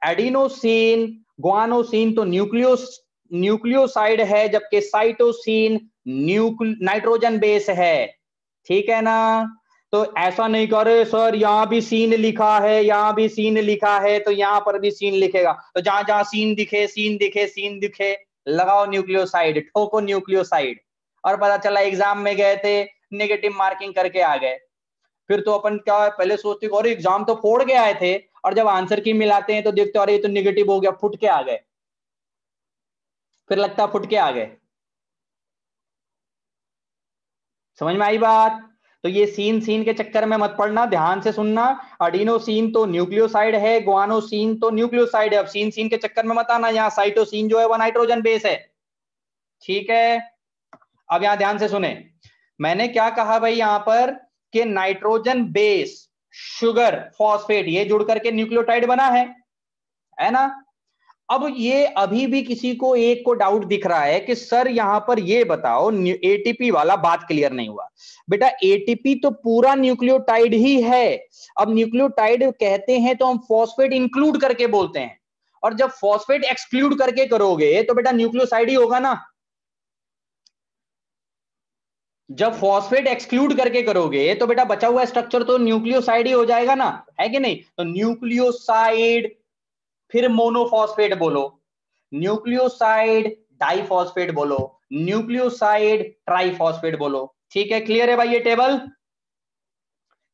एडिनोसिन, गुआनोसिन तो न्यूक्लियोसाइड है, जबकि साइटोसिन नाइट्रोजन बेस है। ठीक है ना? तो ऐसा नहीं करे सर यहां भी सीन लिखा है, यहां भी सीन लिखा है, तो यहां पर भी सीन लिखेगा, तो जहां जहां सीन दिखे, सीन दिखे, सीन दिखे, लगाओ न्यूक्लियोसाइड, ठोको न्यूक्लियोसाइड। और पता चला एग्जाम में गए थे, नेगेटिव मार्किंग करके आ गए। फिर तो अपन क्या है, पहले सोचते और एग्जाम तो फोड़ के आए थे, और जब आंसर की मिलाते हैं तो देखते अरे ये तो निगेटिव हो गया, फुट के आ गए। फिर लगता फुट के आ गए। समझ में आई बात? तो ये सीन सीन के चक्कर में मत पड़ना, ध्यान से सुनना। अडीनोसिन तो न्यूक्लियोसाइड है, गुआनोसिन तो न्यूक्लियोसाइड है। अब सीन सीन के चक्कर में मत आना, यहाँ साइटोसिन जो है वो नाइट्रोजन बेस है। ठीक है? अब यहां ध्यान से सुने, मैंने क्या कहा भाई यहां पर, कि नाइट्रोजन बेस शुगर फॉस्फेट ये जुड़ करके न्यूक्लियोटाइड बना है ना? अब ये अभी भी किसी को एक को डाउट दिख रहा है कि सर यहां पर ये बताओ, एटीपी वाला बात क्लियर नहीं हुआ। बेटा एटीपी तो पूरा न्यूक्लियोटाइड ही है। अब न्यूक्लियोटाइड कहते हैं तो हम फॉस्फेट इंक्लूड करके बोलते हैं, और जब फॉस्फेट एक्सक्लूड करके करोगे तो बेटा न्यूक्लियोसाइड ही होगा ना। जब फॉस्फेट एक्सक्लूड करके करोगे तो बेटा बचा हुआ स्ट्रक्चर तो न्यूक्लियोसाइड ही हो जाएगा ना, है कि नहीं? तो न्यूक्लियोसाइड, फिर मोनोफॉस्फेट बोलो, न्यूक्लियोसाइड डाइफॉस्फेट बोलो, न्यूक्लियोसाइड ट्राइफॉस्फेट बोलो। ठीक है? क्लियर है भाई ये टेबल?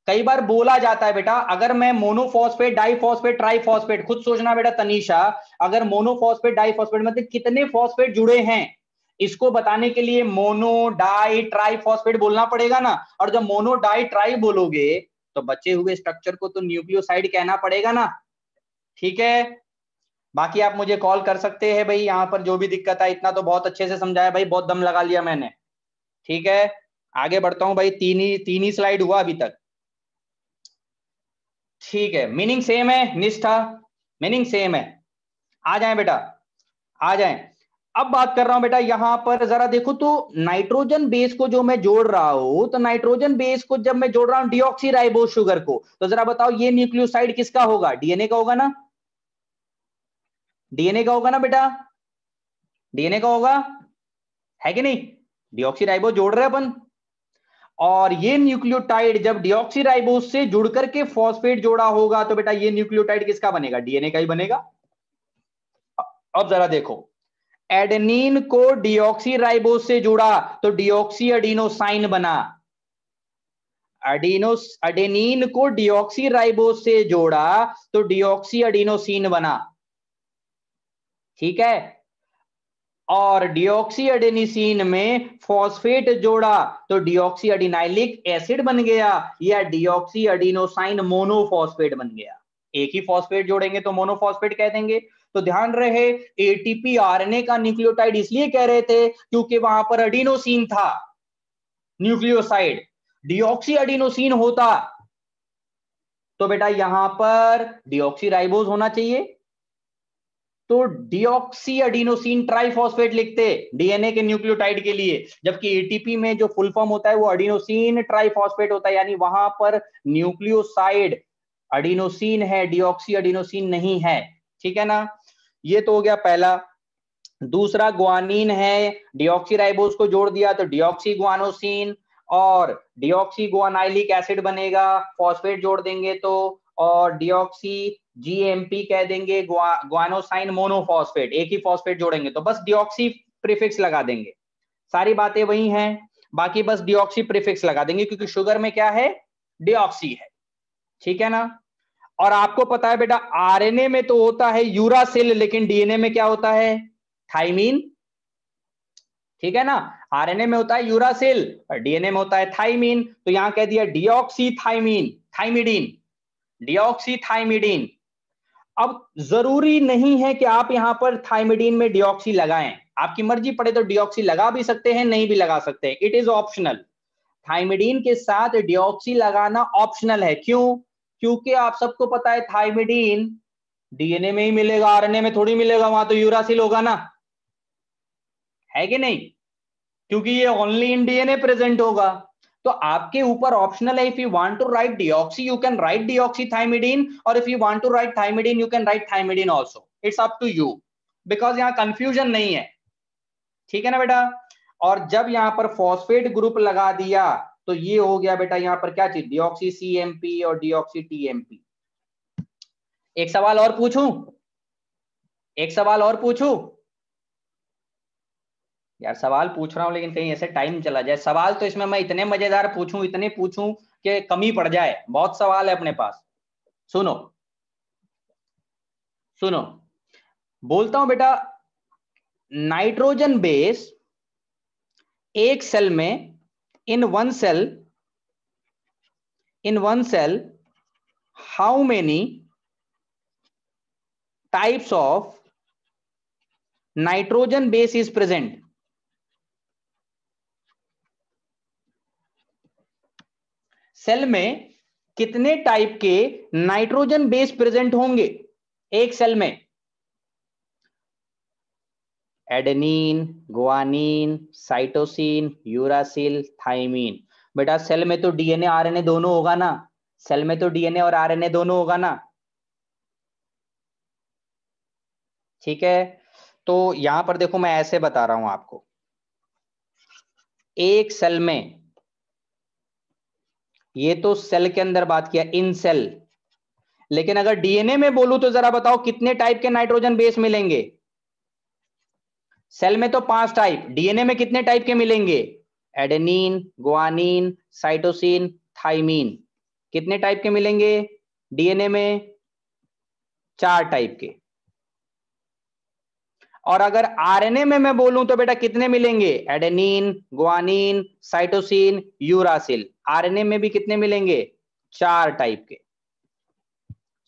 कई बार बोला जाता है बेटा, अगर मैं मोनोफॉस्फेट डाइफॉस्फेट ट्राइफॉस्फेट, खुद सोचना बेटा तनीषा, अगर मोनोफॉस्फेट डाइफॉस्फेट मतलब कितने फॉस्फेट जुड़े हैं, इसको बताने के लिए मोनो डाई ट्राइफॉस्फेट बोलना पड़ेगा ना। और जब मोनो डाई ट्राई बोलोगे तो बचे हुए स्ट्रक्चर को तो न्यूक्लियोसाइड कहना पड़ेगा ना। ठीक है? बाकी आप मुझे कॉल कर सकते हैं भाई, यहां पर जो भी दिक्कत है, इतना तो बहुत अच्छे से समझाया भाई, बहुत दम लगा लिया मैंने। ठीक है? आगे बढ़ता हूं भाई, तीन ही स्लाइड हुआ अभी तक। ठीक है, मीनिंग सेम है निष्ठा, मीनिंग सेम है। आ जाएं बेटा, आ जाएं। अब बात कर रहा हूं बेटा, यहां पर जरा देखो तो, नाइट्रोजन बेस को जो मैं जोड़ रहा हूं, तो नाइट्रोजन बेस को जब मैं जोड़ रहा हूं डीऑक्सी राइबोज शुगर को, तो जरा बताओ ये न्यूक्लियोसाइड किसका होगा? डीएनए का होगा ना। डीएनए का होगा ना बेटा, डीएनए का होगा, है कि नहीं? डीऑक्सीराइबोस जोड़ रहे अपन, और ये न्यूक्लियोटाइड जब डीऑक्सीराइबोस से जुड़ करके फॉस्फेट जोड़ा होगा तो बेटा ये न्यूक्लियोटाइड किसका बनेगा? डीएनए का ही बनेगा। अब जरा देखो, एडेनिन को डीऑक्सीराइबोस से जुड़ा तो डीऑक्सी एडिनोसाइन बना, एडेनिन को डीऑक्सीराइबोस से जोड़ा तो डीऑक्सी एडिनोसिन बना, ठीक है? और डीऑक्सी एडेनिसिन में फॉस्फेट जोड़ा तो डीऑक्सी एडिनाइलिक एसिड बन गया, या डीऑक्सी एडिनोसाइन मोनोफॉस्फेट बन गया। एक ही फॉस्फेट जोड़ेंगे तो मोनोफॉस्फेट कह देंगे। तो ध्यान रहे, एटीपी आरएनए का न्यूक्लियोटाइड इसलिए कह रहे थे क्योंकि वहां पर एडिनोसिन था न्यूक्लियोसाइड, डीऑक्सी एडिनोसिन होता तो बेटा यहां पर डीऑक्सीराइबोस होना चाहिए, तो डीऑक्सी एडिनोसिन ट्राइफॉस्फेट लिखते डीएनए के न्यूक्लियोटाइड के लिए, जबकि एटीपी में जो फुल फॉर्म होता है वो एडिनोसिन ट्राइफॉस्फेट होता है, यानी वहां पर न्यूक्लियोसाइड एडिनोसिन है, डीऑक्सी एडिनोसिन नहीं है, ठीक है ना? ये तो हो गया पहला। दूसरा ग्वानिन है, डीऑक्सीराइबोस को जोड़ दिया तो डीऑक्सी ग्वानोसिन और डीऑक्सी ग्वानाइलिक एसिड बनेगा, फॉस्फेट जोड़ देंगे तो, और डीऑक्सी जीएमपी कह देंगे, ग्वानोसाइन मोनोफॉस्फेट, एक ही फॉस्फेट जोड़ेंगे तो बस डीऑक्सी प्रीफिक्स लगा देंगे। सारी बातें वही हैं, बाकी बस डीऑक्सी प्रीफिक्स लगा देंगे क्योंकि शुगर में क्या है? डीऑक्सी है, ठीक है ना? और आपको पता है बेटा आरएनए में तो होता है यूरासिल, लेकिन डीएनए में क्या होता है? थाइमीन, ठीक है ना? आरएनए में होता है यूरासिल और डीएनए में होता है थाइमीन, तो यहां कह दिया डीऑक्सीथाइमीन, थाइमिडीन, डीऑक्सीथाइमिडीन। अब जरूरी नहीं है कि आप यहां पर थाइमिडीन में डीऑक्सी लगाएं, आपकी मर्जी पड़े तो डीऑक्सी लगा भी सकते हैं, नहीं भी लगा सकते हैं, इट इज ऑप्शनल। थाइमिडीन के साथ डीऑक्सी लगाना ऑप्शनल है, क्यों? क्योंकि आप सबको पता है थाइमिडीन डीएनए में ही मिलेगा, आरएनए में थोड़ी मिलेगा, वहां तो यूरासिल होगा ना, है कि नहीं? क्योंकि ये ओनली इन डीएनए प्रेजेंट होगा। तो आपके ऊपर ऑप्शनल है, if you want to write deoxy you can write deoxythymidine, और if you want to write thymidine you can write thymidine also, it's up to you, because यहां कंफ्यूजन नहीं है, ठीक है ना बेटा? और जब यहां पर फॉस्फेट ग्रुप लगा दिया तो ये हो गया बेटा यहां पर क्या चीज? डीऑक्सी सीएमपी और डीऑक्सी टीएमपी। एक सवाल और पूछूं, एक सवाल और पूछूं यार, सवाल पूछ रहा हूं लेकिन कहीं ऐसे टाइम चला जाए, सवाल तो इसमें मैं इतने मजेदार पूछूं, इतने पूछूं कि कमी पड़ जाए, बहुत सवाल है अपने पास। सुनो सुनो, बोलता हूं बेटा, नाइट्रोजन बेस एक सेल में, in one cell, in one cell how many types of nitrogen base is present? Cell में कितने टाइप के नाइट्रोजन बेस प्रेजेंट होंगे एक सेल में? Adenine, guanine, cytosine, uracil, thymine. बेटा सेल में तो डीएनए आरएनए दोनों होगा ना, सेल में तो डीएनए और आरएनए दोनों होगा ना, ठीक है? तो यहां पर देखो मैं ऐसे बता रहा हूं आपको, एक सेल में, ये तो सेल के अंदर बात किया, इन सेल, लेकिन अगर डीएनए में बोलूं तो जरा बताओ कितने टाइप के नाइट्रोजन बेस मिलेंगे? सेल में तो 5 टाइप, डीएनए में कितने टाइप के मिलेंगे? एडेनिन, ग्वानिन, साइटोसिन, थाइमीन, कितने टाइप के मिलेंगे डीएनए में? 4 टाइप के। और अगर आरएनए में मैं बोलूं तो बेटा कितने मिलेंगे? Adenine, guanine, cytosine, uracil, RNA में भी कितने मिलेंगे? 4 टाइप के।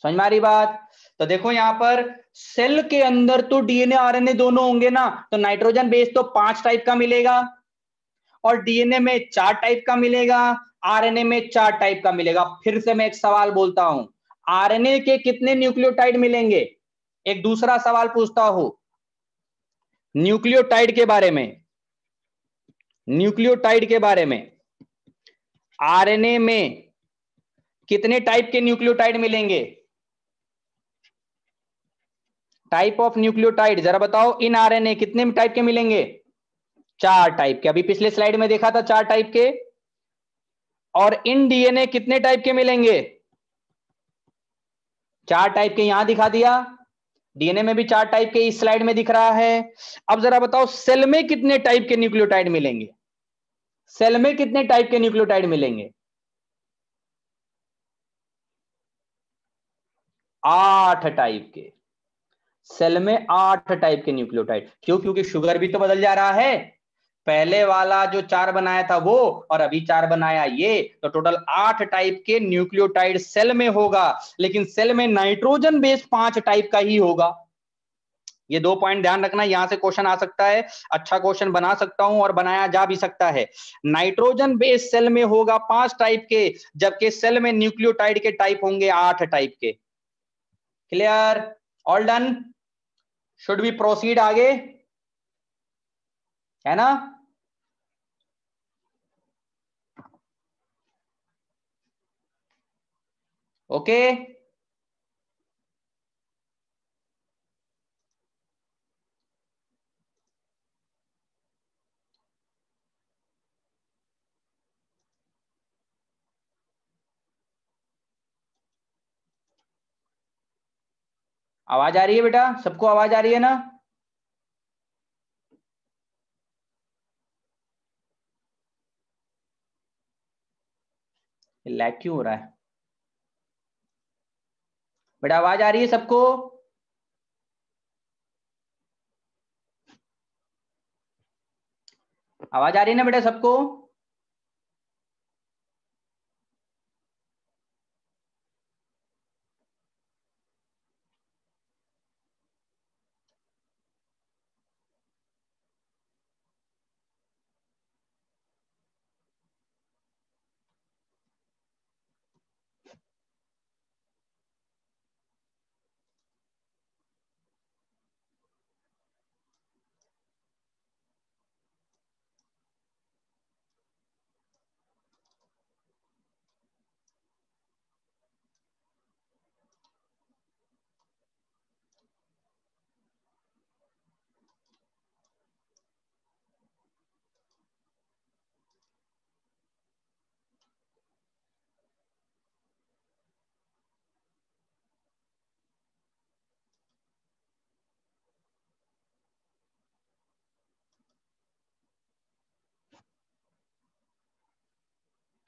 समझ में आ रही बात? तो देखो यहां पर सेल के अंदर तो डीएनए आरएनए दोनों होंगे ना, तो नाइट्रोजन बेस तो 5 टाइप का मिलेगा, और डीएनए में 4 टाइप का मिलेगा, आरएनए में 4 टाइप का मिलेगा। फिर से मैं एक सवाल बोलता हूं, आरएनए के कितने न्यूक्लियोटाइड मिलेंगे? एक दूसरा सवाल पूछता हूं न्यूक्लियोटाइड के बारे में, न्यूक्लियोटाइड के बारे में, आरएनए में कितने टाइप के न्यूक्लियोटाइड मिलेंगे? टाइप ऑफ न्यूक्लियोटाइड, जरा बताओ इन आरएनए कितने टाइप के मिलेंगे? 4 टाइप के। अभी पिछले स्लाइड में देखा था 4 टाइप के। और इन डीएनए कितने टाइप के मिलेंगे? 4 टाइप के, यहां दिखा दिया। डीएनए में भी 4 टाइप के इस स्लाइड में दिख रहा है। अब जरा बताओ सेल में कितने टाइप के न्यूक्लियोटाइड मिलेंगे? सेल में कितने टाइप के न्यूक्लियोटाइड मिलेंगे? 8 टाइप के। सेल में 8 टाइप के न्यूक्लियोटाइड। क्यों? क्योंकि शुगर भी तो बदल जा रहा है। पहले वाला जो 4 बनाया था वो, और अभी 4 बनाया ये, तो टोटल 8 टाइप के न्यूक्लियोटाइड सेल में होगा। लेकिन सेल में नाइट्रोजन बेस 5 टाइप का ही होगा। ये 2 पॉइंट ध्यान रखना, यहां से क्वेश्चन आ सकता है। अच्छा क्वेश्चन बना सकता हूं और बनाया जा भी सकता है। नाइट्रोजन बेस सेल में होगा 5 टाइप के, जबकि सेल में न्यूक्लियोटाइड के टाइप होंगे 8 टाइप के। Clear? All done? Should we proceed आगे? है ना? ओके। आवाज आ रही है बेटा? सबको आवाज आ रही है ना? लैग क्यों हो रहा है बेटा? आवाज आ रही है सबको? आवाज आ रही है ना बेटा सबको?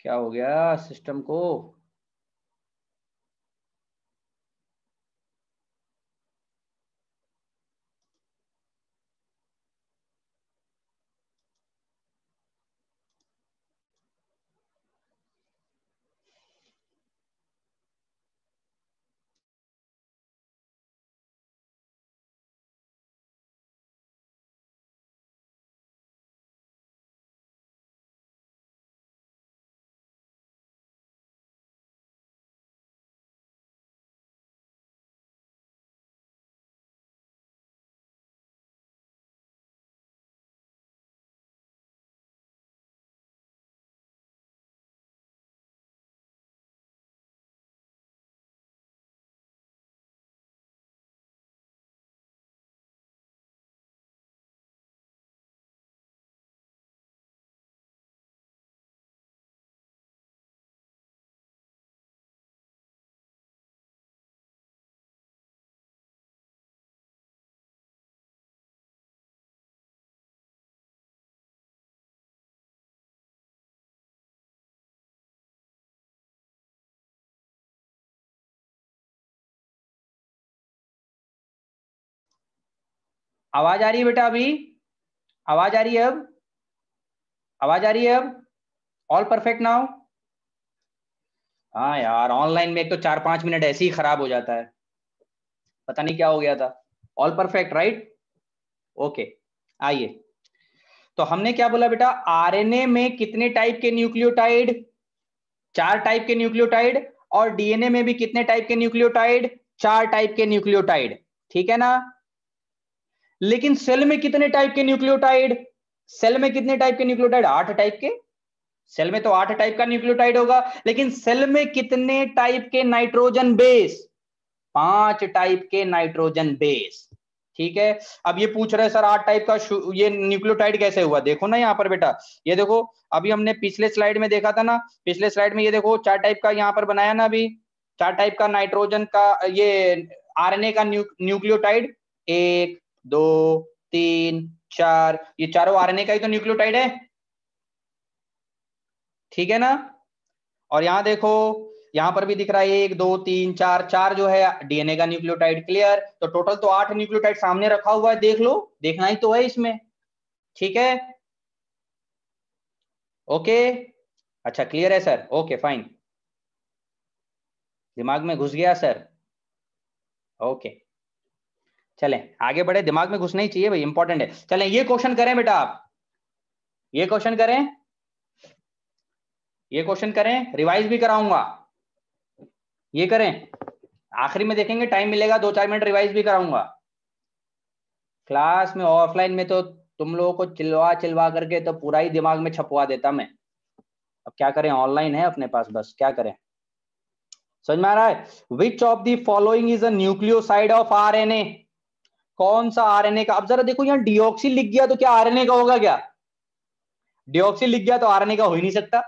क्या हो गया सिस्टम को? आवाज आ रही है बेटा? अभी आवाज आ रही है? अब आवाज आ रही है? अब ऑल परफेक्ट नाउ? हाँ यार, ऑनलाइन में एक तो 4-5 मिनट ऐसे ही खराब हो जाता है, पता नहीं क्या हो गया था। All perfect right? ओके। आइए, तो हमने क्या बोला बेटा? आरएनए में कितने टाइप के न्यूक्लियोटाइड? 4 टाइप के न्यूक्लियोटाइड। और डीएनए में भी कितने टाइप के न्यूक्लियोटाइड? 4 टाइप के न्यूक्लियोटाइड। ठीक है ना? लेकिन सेल में कितने टाइप के न्यूक्लियोटाइड? सेल में कितने टाइप के न्यूक्लियोटाइड? 8 टाइप के। सेल में तो 8 टाइप का न्यूक्लियोटाइड होगा, लेकिन सेल में कितने टाइप के नाइट्रोजन बेस? 5 टाइप के नाइट्रोजन बेस। ठीक है। अब ये पूछ रहे सर 8 टाइप का ये न्यूक्लियोटाइड कैसे हुआ, देखो ना यहाँ पर बेटा, ये देखो अभी हमने पिछले स्लाइड में देखा था ना, पिछले स्लाइड में ये देखो 4 टाइप का यहाँ पर बनाया ना, अभी 4 टाइप का नाइट्रोजन का ये आरएनए का न्यूक्लियोटाइड, 1 2 3 4, ये चारों आरएनए का ही तो न्यूक्लियोटाइड है, ठीक है ना। और यहाँ देखो यहाँ पर भी दिख रहा है 1 2 3 4, 4 जो है डीएनए का न्यूक्लियोटाइड, क्लियर। तो टोटल तो 8 न्यूक्लियोटाइड सामने रखा हुआ है, देख लो, देखना ही तो है इसमें, ठीक है। ओके, अच्छा क्लियर है सर, ओके फाइन, दिमाग में घुस गया सर, ओके। चलें आगे बढ़े, दिमाग में घुसना ही चाहिए भाई, इंपॉर्टेंट है। चलें ये क्वेश्चन करें बेटा, आप ये क्वेश्चन करें, ये क्वेश्चन करें, रिवाइज भी कराऊंगा, ये करें, आखिरी में देखेंगे, टाइम मिलेगा 2-4 मिनट रिवाइज भी कराऊंगा। क्लास में ऑफलाइन में तो तुम लोगों को चिल्वा चिल्वा करके तो पूरा ही दिमाग में छपवा देता मैं, अब क्या करें, ऑनलाइन है अपने पास, बस क्या करें। समझ में आ रहा है? Which of the following is a nucleoside of RNA, कौन सा आरएनए का, अब जरा देखो यहाँ डिऑक्सी लिख गया तो क्या आरएनए का होगा क्या, डिऑक्सी लिख गया तो आरएनए का हो ही नहीं सकता।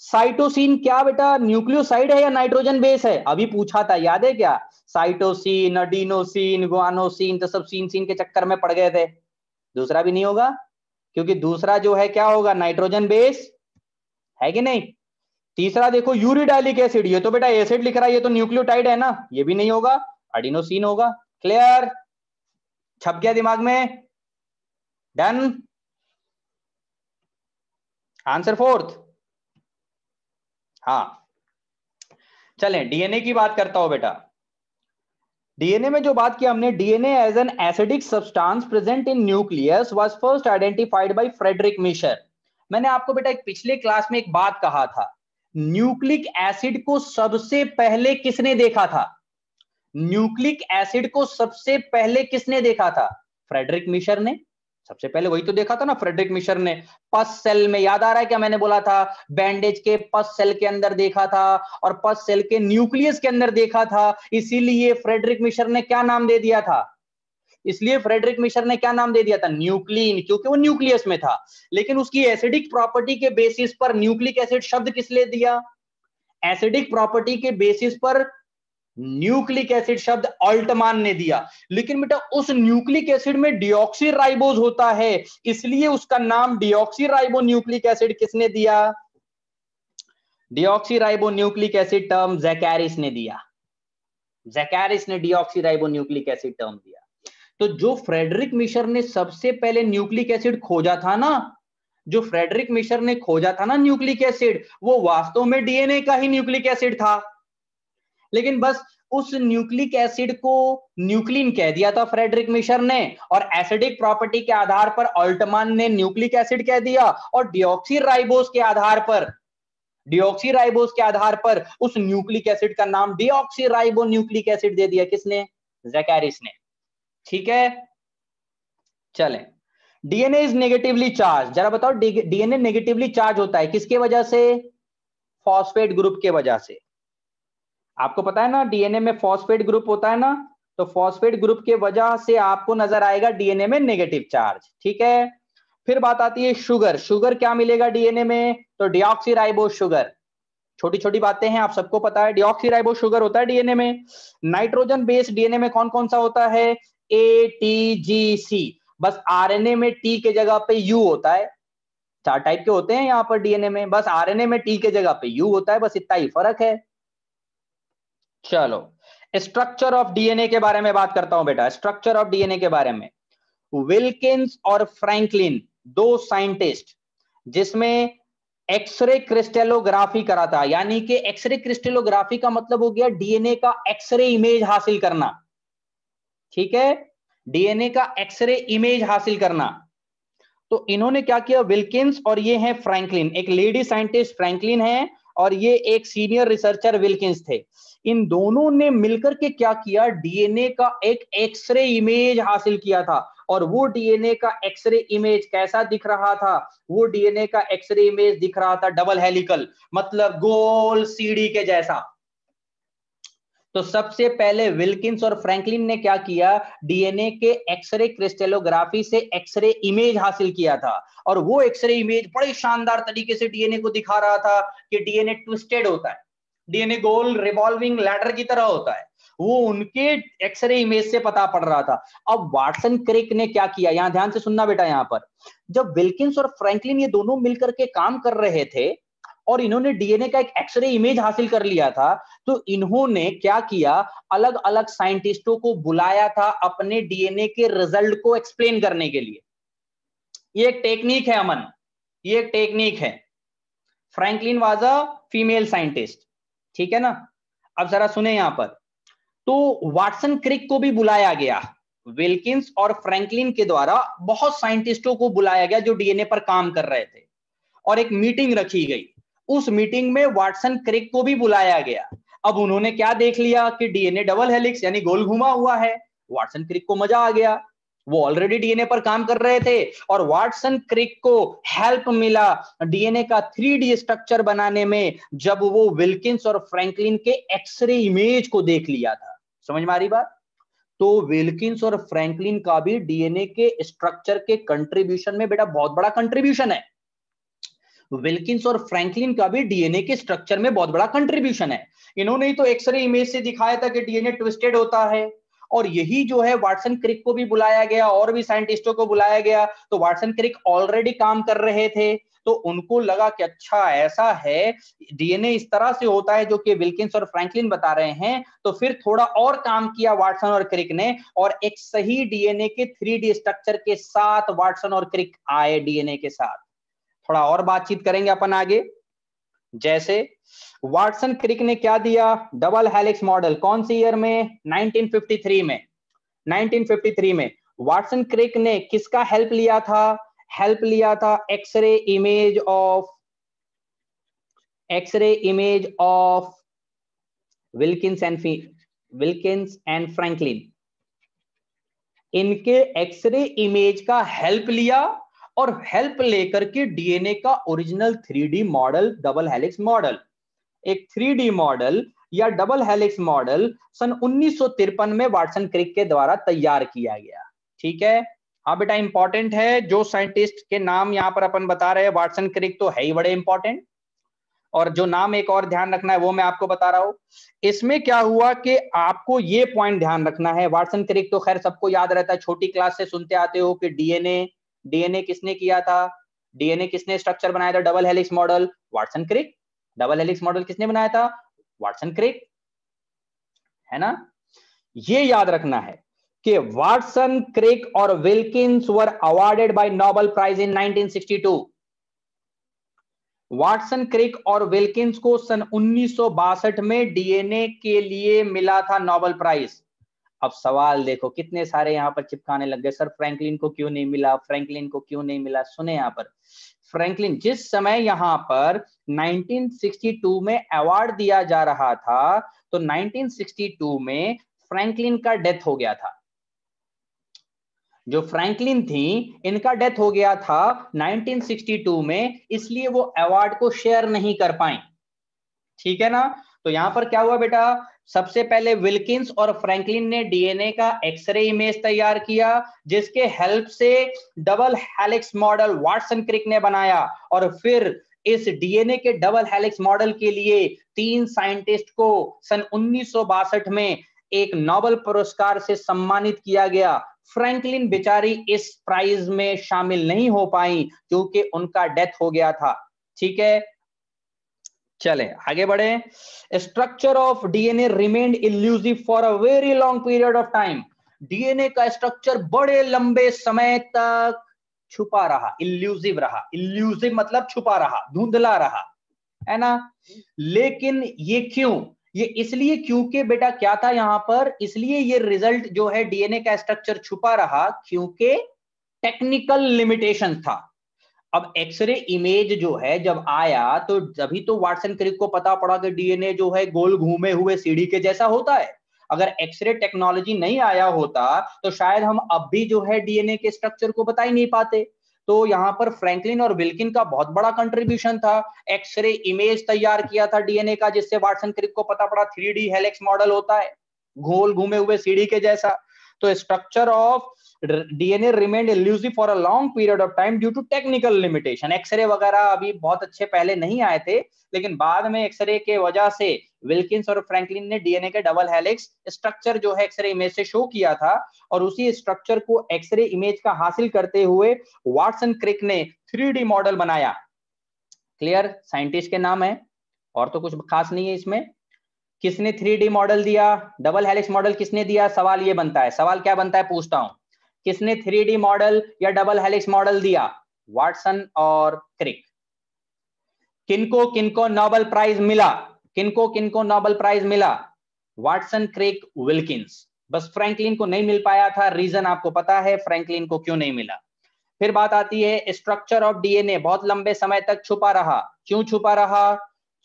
साइटोसिन क्या बेटा न्यूक्लियोसाइड है या नाइट्रोजन बेस है, अभी पूछा था, याद है क्या, साइटोसिन अडीनोसिन गुआनोसिन तो सब सीन सीन के चक्कर में पड़ गए थे, दूसरा भी नहीं होगा, क्योंकि दूसरा जो है क्या होगा, नाइट्रोजन बेस है कि नहीं। तीसरा देखो यूरिडाइलिक एसिड, ये तो बेटा एसिड लिख रहा है, ये तो न्यूक्लियोटाइड है ना, ये भी नहीं होगा, अडीनोसिन होगा, क्लियर, छप गया दिमाग में, डन। आंसर फोर्थ, हाँ। चलें डीएनए की बात करता हूं बेटा, डीएनए में जो बात की हमने, DNA as an acidic substance present in nucleus was first identified by Friedrich Miescher. मैंने आपको बेटा एक पिछले क्लास में एक बात कहा था, न्यूक्लिक एसिड को सबसे पहले किसने देखा था, न्यूक्लिक एसिड को सबसे पहले किसने देखा था, फ्रेडरिक मिशर ने, सबसे पहले वही तो देखा था ना फ्रेडरिक मिशर ने, पस सेल में, याद आ रहा है क्या मैंने बोला था, बैंडेज के पस सेल के अंदर देखा था और पस सेल के न्यूक्लियस के अंदर देखा था, इसीलिए फ्रेडरिक मिशर ने क्या नाम दे दिया था, इसलिए फ्रेडरिक मिशर ने क्या नाम दे दिया था, न्यूक्लिन, क्योंकि वो न्यूक्लियस में था। लेकिन उसकी एसिडिक प्रॉपर्टी के बेसिस पर न्यूक्लिक एसिड शब्द किस लिए दिया, एसिडिक प्रॉपर्टी के बेसिस पर न्यूक्लिक एसिड शब्द ऑल्टमान ने दिया। लेकिन बेटा उस न्यूक्लिक एसिड में डिऑक्सीराइबोज होता है, इसलिए उसका नाम डिऑक्सीराइबो न्यूक्लिक एसिड किसने दिया, डिऑक्सीराइबो न्यूक्लिक एसिड टर्म जैकारिस ने दिया, जैकारिस ने डिऑक्सीराइबो न्यूक्लिक एसिड टर्म दिया। तो जो फ्रेडरिक मिशर ने सबसे पहले न्यूक्लिक एसिड खोजा था ना, जो फ्रेडरिक मिशर ने खोजा था ना न्यूक्लिक एसिड, वो वास्तव में डीएनए का ही न्यूक्लिक एसिड था, लेकिन बस उस न्यूक्लिक एसिड को न्यूक्लिन कह दिया था फ्रेडरिक मिशर ने, और एसिडिक प्रॉपर्टी के आधार पर ऑल्टमान ने न्यूक्लिक एसिड कह दिया, और डिऑक्सीराइबोज के आधार पर, डिऑक्सीराइबोज के आधार पर उस न्यूक्लिक एसिड का नाम डिऑक्सीराइबो न्यूक्लिक एसिड दे दिया, किसने, जैकारिस ने, ठीक है। चलें, डीएनए इज नेगेटिवली चार्ज, जरा बताओ डीएनए नेगेटिवली चार्ज होता है किसके वजह से, फॉस्फेट ग्रुप के वजह से, आपको पता है ना डीएनए में फॉस्फेट ग्रुप होता है ना, तो फॉस्फेट ग्रुप के वजह से आपको नजर आएगा डीएनए में नेगेटिव चार्ज, ठीक है। फिर बात आती है शुगर, शुगर क्या मिलेगा डीएनए में, तो डिऑक्सीराइबो शुगर, छोटी छोटी बातें हैं आप सबको पता है, डिऑक्सीराइबो शुगर होता है डीएनए में। नाइट्रोजन बेस्ड डीएनए में कौन कौन सा होता है, एटीजीसी, बस आरएनए में टी के जगह पे यू होता है, 4 टाइप के होते हैं यहाँ पर डीएनए में, बस आरएनए में टी के जगह पे यू होता है, बस इतना ही फर्क है। चलो स्ट्रक्चर ऑफ डीएनए के बारे में बात करता हूं बेटा, स्ट्रक्चर ऑफ डीएनए के बारे में, विल्किंस और फ्रैंकलिन दो साइंटिस्ट, जिसमें एक्सरे क्रिस्टलोग्राफी करा था, यानी कि एक्सरे क्रिस्टलोग्राफी का मतलब हो गया डीएनए का एक्सरे इमेज हासिल करना, ठीक है, डीएनए का एक्सरे इमेज हासिल करना। तो इन्होंने क्या किया, विल्किंस और ये हैं फ्रैंकलिन, एक लेडी साइंटिस्ट फ्रैंकलिन है और ये एक सीनियर रिसर्चर विल्किंस थे। इन दोनों ने मिलकर के क्या किया, डीएनए का एक एक्सरे इमेज हासिल किया था, और वो डीएनए का एक्सरे इमेज कैसा दिख रहा था, वो डीएनए का एक्सरे इमेज दिख रहा था डबल हेलिकल, मतलब गोल सीढ़ी के जैसा। तो सबसे पहले विल्किंस और फ्रैंकलिन ने क्या किया, डीएनए के एक्सरे क्रिस्टलोग्राफी से एक्सरे इमेज हासिल किया था, और वो एक्सरे इमेज बड़े शानदार तरीके से डीएनए को दिखा रहा था कि डीएनए ट्विस्टेड होता है, डीएनए गोल रिवॉल्विंग लैडर की तरह होता है, वो उनके एक्सरे इमेज से पता पड़ रहा था। अब वाटसन क्रिक ने क्या किया, यहां ध्यान से सुनना बेटा, यहां पर जब विल्किंस और फ्रैंकलिन ये दोनों मिलकर के काम कर रहे थे और इन्होंने डीएनए का एक एक्सरे इमेज हासिल कर लिया था, तो इन्होंने क्या किया, अलग अलग साइंटिस्टों को बुलाया था अपने डीएनए के रिजल्ट को एक्सप्लेन करने के लिए। ये एक टेक्निक है अमन, ये एक टेक्निक है। Franklin was a female scientist, ठीक है ना। अब जरा सुने यहां पर, तो वाटसन क्रिक को भी बुलाया गया, विल्किंस और फ्रैंकलिन के द्वारा बहुत साइंटिस्टों को बुलाया गया जो डीएनए पर काम कर रहे थे, और एक मीटिंग रखी गई। उस मीटिंग में वाटसन क्रिक को भी बुलाया गया। अब उन्होंने क्या देख लिया कि डीएनए डबल हेलिक्स यानी गोल घुमा हुआ है। वाटसन क्रिक को मजा आ गया, वो ऑलरेडी डीएनए पर काम कर रहे थे, और वाटसन क्रिक को हेल्प मिला डीएनए का 3D स्ट्रक्चर बनाने में, जब वो विल्किंस और फ्रैंकलिन के एक्सरे इमेज को देख लिया था। समझ में आ रही बात? तो विल्किंस और फ्रैंकलिन का भी डीएनए के स्ट्रक्चर के कंट्रीब्यूशन में बेटा बहुत बड़ा कंट्रीब्यूशन है। विल्किंस और फ्रैंकलिन का भी डीएनए के स्ट्रक्चर में बहुत बड़ा कंट्रीब्यूशन है। इन्होंने ही तो एक्सरे इमेज से दिखाया था कि डीएनए ट्विस्टेड होता है, और यही जो है वाटसन क्रिक को भी बुलाया गया और भी साइंटिस्टों को बुलाया गया। तो वाटसन क्रिक ऑलरेडी काम कर रहे थे, तो उनको लगा कि अच्छा ऐसा है, डीएनए इस तरह से होता है जो कि विल्किंस और फ्रैंकलिन बता रहे हैं। तो फिर थोड़ा और काम किया वाटसन और क्रिक ने, और एक सही डीएनए के 3D स्ट्रक्चर के साथ वाटसन और क्रिक आए डीएनए के साथ। थोड़ा और बातचीत करेंगे अपन आगे। जैसे वाटसन क्रिक ने क्या दिया, डबल हेलिक्स मॉडल, कौन सी ईयर में, 1953 में। 1953 में वाटसन क्रिक ने किसका हेल्प लिया था, हेल्प लिया था x ray image of Wilkins and Franklin. इनके एक्सरे इमेज का हेल्प लिया, और हेल्प लेकर के डीएनए का original 3D model, double helix model, एक 3D मॉडल या डबल हेलिक्स मॉडल सन 1953 में वाटसन क्रिक के द्वारा तैयार किया गया। ठीक है, हाँ बेटा इंपॉर्टेंट है, जो साइंटिस्ट के नाम यहां पर अपन बता रहे हैं, वाटसन क्रिक तो है ही बड़े इंपॉर्टेंट, और जो नाम एक और ध्यान रखना है वो मैं आपको बता रहा हूं। इसमें क्या हुआ कि आपको ये पॉइंट ध्यान रखना है, वाटसन क्रिक तो खैर सबको याद रहता है, छोटी क्लास से सुनते आते हो कि डीएनए किसने किया था, डीएनए किसने स्ट्रक्चर बनाया था, double helix model, Watson Crick. Double helix model किसने बनाया था, वाटसन क्रिक, है ना। ये याद रखना है कि वाटसन क्रिक और Wilkins were awarded by Nobel prize in 1962। Watson Crick और विल्किंस को सन 1962 में डीएनए के लिए मिला था नोबेल प्राइज। अब सवाल देखो, कितने सारे यहां पर चिपकाने लग गए, सर फ्रैंकलिन को क्यों नहीं मिला, फ्रैंकलिन को क्यों नहीं मिला। सुने यहां पर, फ्रैंकलिन जिस समय यहां पर 1962 में अवार्ड दिया जा रहा था, तो 1962 में फ्रैंकलिन का डेथ हो गया था। जो फ्रैंकलिन थी इनका डेथ हो गया था 1962 में, इसलिए वो अवार्ड को शेयर नहीं कर पाई। ठीक है ना। तो यहां पर क्या हुआ बेटा, सबसे पहले विल्किंस और फ्रैंकलिन ने डीएनए का एक्सरे इमेज तैयार किया, जिसके हेल्प से double helix model Watson Crick ने बनाया, और फिर इस डीएनए के डबल हेलिक्स मॉडल के लिए 3 साइंटिस्ट को सन 1962 में एक नोबेल पुरस्कार से सम्मानित किया गया। फ्रैंकलिन बेचारी इस प्राइज में शामिल नहीं हो पाई क्योंकि उनका डेथ हो गया था। ठीक है, चले आगे बढ़े। Structure of DNA remained elusive for a very long period of time. DNA का स्ट्रक्चर बड़े लंबे समय तक छुपा रहा, इल्यूसिव रहा। इल्यूसिव मतलब छुपा रहा, धुंधला रहा, है ना। लेकिन ये क्यों, ये इसलिए क्योंकि बेटा क्या था यहां पर, इसलिए ये रिजल्ट जो है डीएनए का स्ट्रक्चर छुपा रहा क्योंकि टेक्निकल लिमिटेशन था। अब एक्सरे इमेज जो है जब आया, तो जभी तो वाटसन क्रिक को पता पड़ा कि डीएनए जो है गोल घूमे हुए सीढ़ी के जैसा होता है। अगर एक्सरे टेक्नोलॉजी नहीं आया होता तो शायद हम अब भी जो है डीएनए के स्ट्रक्चर को बता ही नहीं पाते। तो यहाँ पर फ्रैंकलिन और विल्किन का बहुत बड़ा कंट्रीब्यूशन था। एक्सरे इमेज तैयार किया था डीएनए का, जिससे वाटसन क्रिक को पता पड़ा 3D हेलिक्स मॉडल होता है, गोल घूमे हुए सीढ़ी के जैसा। तो structure of DNA remained elusive for a long period of time due to technical limitation. X ray वगैरह अभी बहुत अच्छे पहले नहीं आए थे, लेकिन बाद में एक्सरे के वजह से विल्किंस और फ्रैंकलिन ने डीएनए के डबल हेलिक्स स्ट्रक्चर जो है एक्सरे इमेज से शो किया था, और उसी स्ट्रक्चर को एक्सरे इमेज का हासिल करते हुए वाटसन क्रिक ने 3D मॉडल बनाया। क्लियर? साइंटिस्ट के नाम है, और तो कुछ खास नहीं है इसमें। किसने 3D मॉडल दिया? डबल हेलिक्स मॉडल किसने दिया? सवाल ये बनता है। सवाल क्या बनता है पूछता हूं, किसने 3D मॉडल या डबल हेलिक्स मॉडल दिया? वाटसन और क्रिक। किनको किनको नोबेल प्राइज मिला? किनको किनको नोबेल प्राइज मिला? वाटसन, क्रिक, विल्किंस। बस फ्रैंकलिन को नहीं मिल पाया था। रीजन आपको पता है फ्रैंकलिन को क्यों नहीं मिला। फिर बात आती है स्ट्रक्चर ऑफ डीएनए बहुत लंबे समय तक छुपा रहा। क्यों छुपा रहा?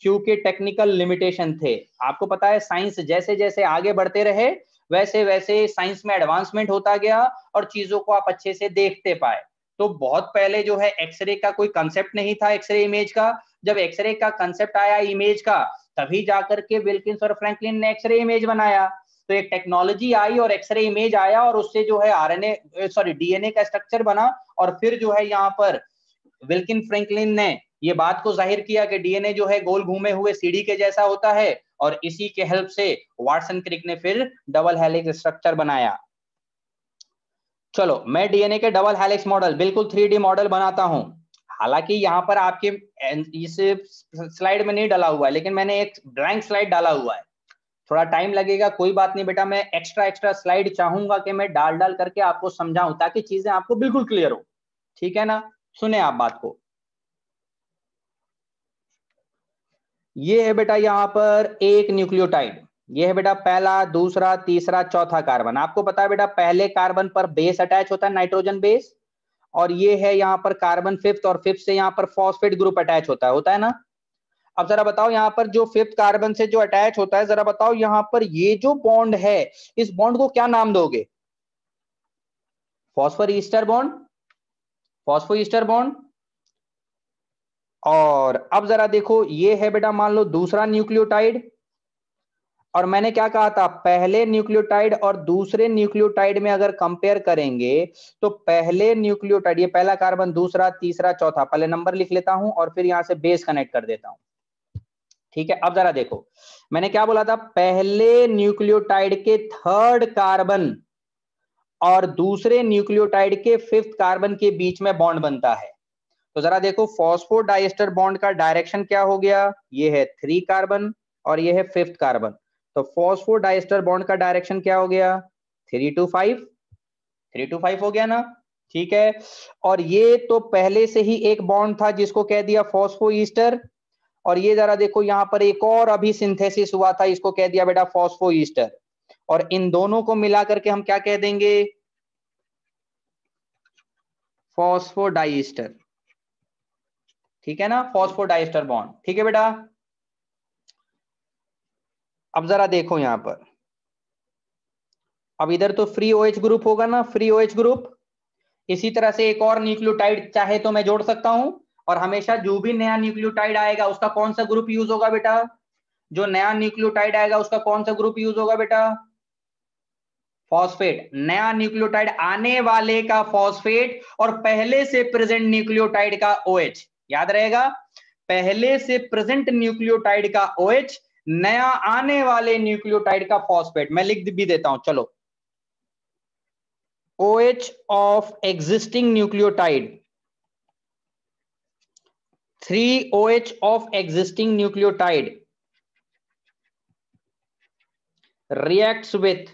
क्योंकि टेक्निकल लिमिटेशन थे। आपको पता है साइंस जैसे जैसे आगे बढ़ते रहे, वैसे वैसे साइंस में एडवांसमेंट होता गया और चीजों को आप अच्छे से देखते पाए। तो बहुत पहले जो है एक्सरे का कोई कंसेप्ट नहीं था, एक्सरे इमेज का। जब एक्सरे का कंसेप्ट आया इमेज का, तभी जाकर के विल्किंस और फ्रैंकलिन ने एक्सरे इमेज बनाया। तो एक टेक्नोलॉजी आई और एक्सरे इमेज आया, और उससे जो है आरएनए सॉरी डीएनए का स्ट्रक्चर बना। और फिर जो है यहाँ पर विल्किन फ्रैंकलिन ने ये बात को जाहिर किया कि डीएनए जो है गोल घूमे हुए सीढ़ी के जैसा होता है, और इसी के हेल्प से वाटसन क्रिक ने फिर डबल हेलिक्स स्ट्रक्चर बनाया। चलो, मैं डीएनए के डबल हेलिक्स मॉडल बिल्कुल 3D मॉडल बनाता हूं। हालांकि यहाँ पर आपके इस स्लाइड में नहीं डाला हुआ है, लेकिन मैंने एक ब्लैंक स्लाइड डाला हुआ है। थोड़ा टाइम लगेगा, कोई बात नहीं बेटा, मैं एक्स्ट्रा स्लाइड चाहूंगा कि मैं डाल डाल करके आपको समझाऊं, ताकि चीजें आपको बिल्कुल क्लियर हो। ठीक है ना? सुने आप बात को। ये है बेटा यहाँ पर एक न्यूक्लियोटाइड। ये है बेटा पहला, दूसरा, तीसरा, चौथा कार्बन। आपको पता है बेटा पहले कार्बन पर बेस अटैच होता है, नाइट्रोजन बेस। और ये है यहाँ पर कार्बन फिफ्थ, और फिफ्थ से यहाँ पर फॉस्फेट ग्रुप अटैच होता है ना? अब जरा बताओ यहाँ पर जो फिफ्थ कार्बन से जो अटैच होता है, जरा बताओ यहाँ पर ये जो बॉन्ड है, इस बॉन्ड को क्या नाम दोगे? Phosphor ester bond, phospho ester bond. और अब जरा देखो, ये है बेटा मान लो दूसरा न्यूक्लियोटाइड। और मैंने क्या कहा था, पहले न्यूक्लियोटाइड और दूसरे न्यूक्लियोटाइड में अगर कंपेयर करेंगे, तो पहले न्यूक्लियोटाइड, ये पहला कार्बन, दूसरा, तीसरा, चौथा, पहले नंबर लिख लेता हूं और फिर यहां से बेस कनेक्ट कर देता हूं। ठीक है, अब जरा देखो, मैंने क्या बोला था, पहले न्यूक्लियोटाइड के थर्ड कार्बन और दूसरे न्यूक्लियोटाइड के फिफ्थ कार्बन के बीच में बॉन्ड बनता है। तो जरा देखो, फॉस्फोडाइएस्टर बॉन्ड का डायरेक्शन क्या हो गया? ये है 3 कार्बन और ये है फिफ्थ कार्बन। तो फॉस्फोडाइएस्टर बॉन्ड का डायरेक्शन क्या हो गया? 3 to 5, 3 to 5 हो गया ना? ठीक है। और ये तो पहले से ही एक बॉन्ड था जिसको कह दिया फॉस्फोईस्टर। और ये जरा देखो, यहाँ पर एक और अभी सिंथेसिस हुआ था, इसको कह दिया बेटा फॉस्फोईस्टर। और इन दोनों को मिला करके हम क्या कह देंगे? फॉस्फोडाइएस्टर। ठीक है ना? Phosphodiester bond. ठीक है बेटा। अब जरा देखो यहां पर, अब इधर तो फ्री OH ग्रुप होगा ना, फ्री OH ग्रुप। इसी तरह से एक और न्यूक्लियोटाइड चाहे तो मैं जोड़ सकता हूं। और हमेशा जो भी नया न्यूक्लियोटाइड आएगा उसका कौन सा ग्रुप यूज होगा बेटा? जो नया न्यूक्लियोटाइड आएगा उसका कौन सा ग्रुप यूज होगा बेटा? फॉस्फेट। नया न्यूक्लियोटाइड आने वाले का फॉस्फेट, और पहले से प्रेजेंट न्यूक्लियोटाइड का OH। याद रहेगा, पहले से प्रेजेंट न्यूक्लियोटाइड का OH, नया आने वाले न्यूक्लियोटाइड का फॉस्फेट। मैं लिख भी देता हूं, चलो। OH of existing nucleotide, 3 OH of existing nucleotide reacts with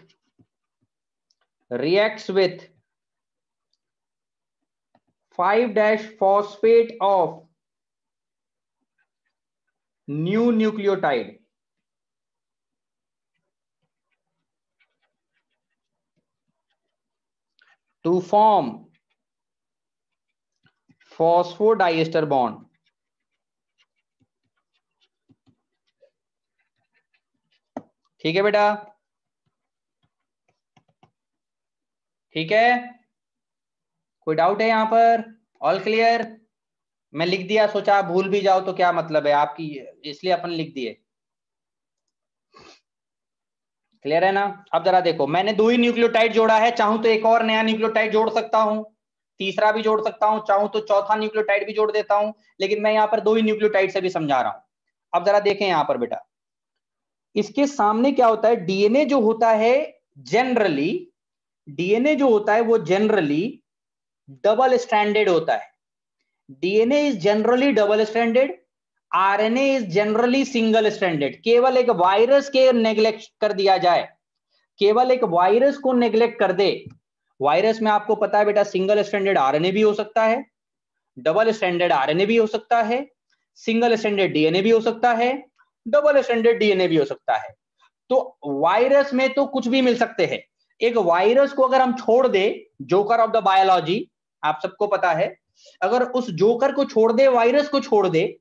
5' phosphate of new nucleotide to form phosphodiester bond। ठीक है बेटा? ठीक है? कोई डाउट है यहां पर? All clear? मैं लिख दिया, सोचा आप भूल भी जाओ तो क्या मतलब है आपकी, इसलिए अपन लिख दिए। क्लियर है ना? अब जरा देखो, मैंने 2 ही न्यूक्लियोटाइड जोड़ा है, चाहूं तो एक और नया न्यूक्लियोटाइड जोड़ सकता हूं, तीसरा भी जोड़ सकता हूं, चाहूं तो चौथा न्यूक्लियोटाइड भी जोड़ देता हूं, लेकिन मैं यहाँ पर 2 ही न्यूक्लियोटाइड से भी समझा रहा हूं। अब जरा देखें यहाँ पर बेटा, इसके सामने क्या होता है, डीएनए जो होता है जनरली, डीएनए जो होता है वो जनरली डबल स्ट्रैंडेड होता है। DNA is generally double stranded, RNA is generally single stranded. केवल एक वायरस के नेग्लेक्ट कर दिया जाए, केवल एक वायरस को नेग्लेक्ट कर दे, वायरस में आपको पता है बेटा सिंगल स्ट्रैंडेड आरएनए भी हो सकता है, डबल स्ट्रैंडेड आरएनए भी हो सकता है, सिंगल स्ट्रैंडेड डीएनए भी हो सकता है, डबल स्ट्रैंडेड डीएनए भी हो सकता है। तो वायरस में तो कुछ भी मिल सकते हैं। एक वायरस को अगर हम छोड़ दे, जोकर ऑफ द बायोलॉजी आप सबको पता है, अगर उस जोकर को छोड़ दे, वायरस को छोड़ दे,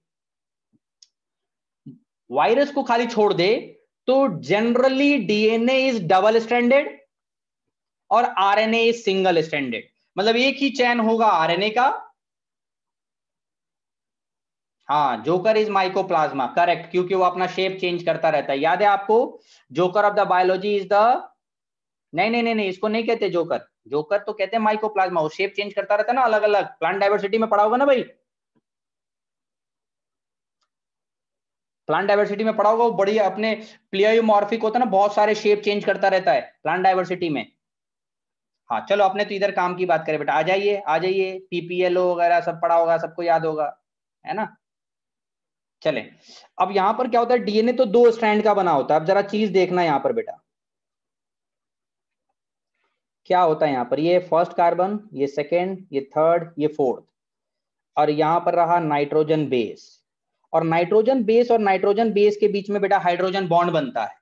वायरस को खाली छोड़ दे, तो generally DNA is double stranded और आरएनए इज सिंगल स्ट्रैंडेड। मतलब एक ही चैन होगा आरएनए का। हाँ, जोकर इज माइकोप्लाज्मा, करेक्ट, क्योंकि वो अपना शेप चेंज करता रहता है। याद है आपको? Joker of the biology is the, नहीं नहीं नहीं नहीं, इसको नहीं कहते जोकर, जोकर तो कहते हैं माइकोप्लाज्मा, वो शेप चेंज करता रहता है ना अलग अलग। प्लांट डाइवर्सिटी में पढ़ा होगा ना भाई, प्लांट डाइवर्सिटी में पढ़ा होगा, वो बढ़िया अपने प्लियोमॉर्फिक होता है ना, बहुत सारे शेप चेंज करता रहता है प्लांट डाइवर्सिटी में। हाँ चलो, अपने तो इधर काम की बात करें बेटा, आ जाइए आ जाइए, पीपीएलओ वगैरह सब पढ़ा होगा, सबको याद होगा, है ना? चले, अब यहां पर क्या होता है, डीएनए तो 2 स्ट्रैंड का बना होता है। अब जरा चीज देखना यहां पर बेटा, क्या होता है यहां पर, ये फर्स्ट कार्बन, ये सेकेंड, ये थर्ड, ये फोर्थ, और यहां पर रहा नाइट्रोजन बेस, और नाइट्रोजन बेस और नाइट्रोजन बेस के बीच में बेटा हाइड्रोजन बॉन्ड बनता है।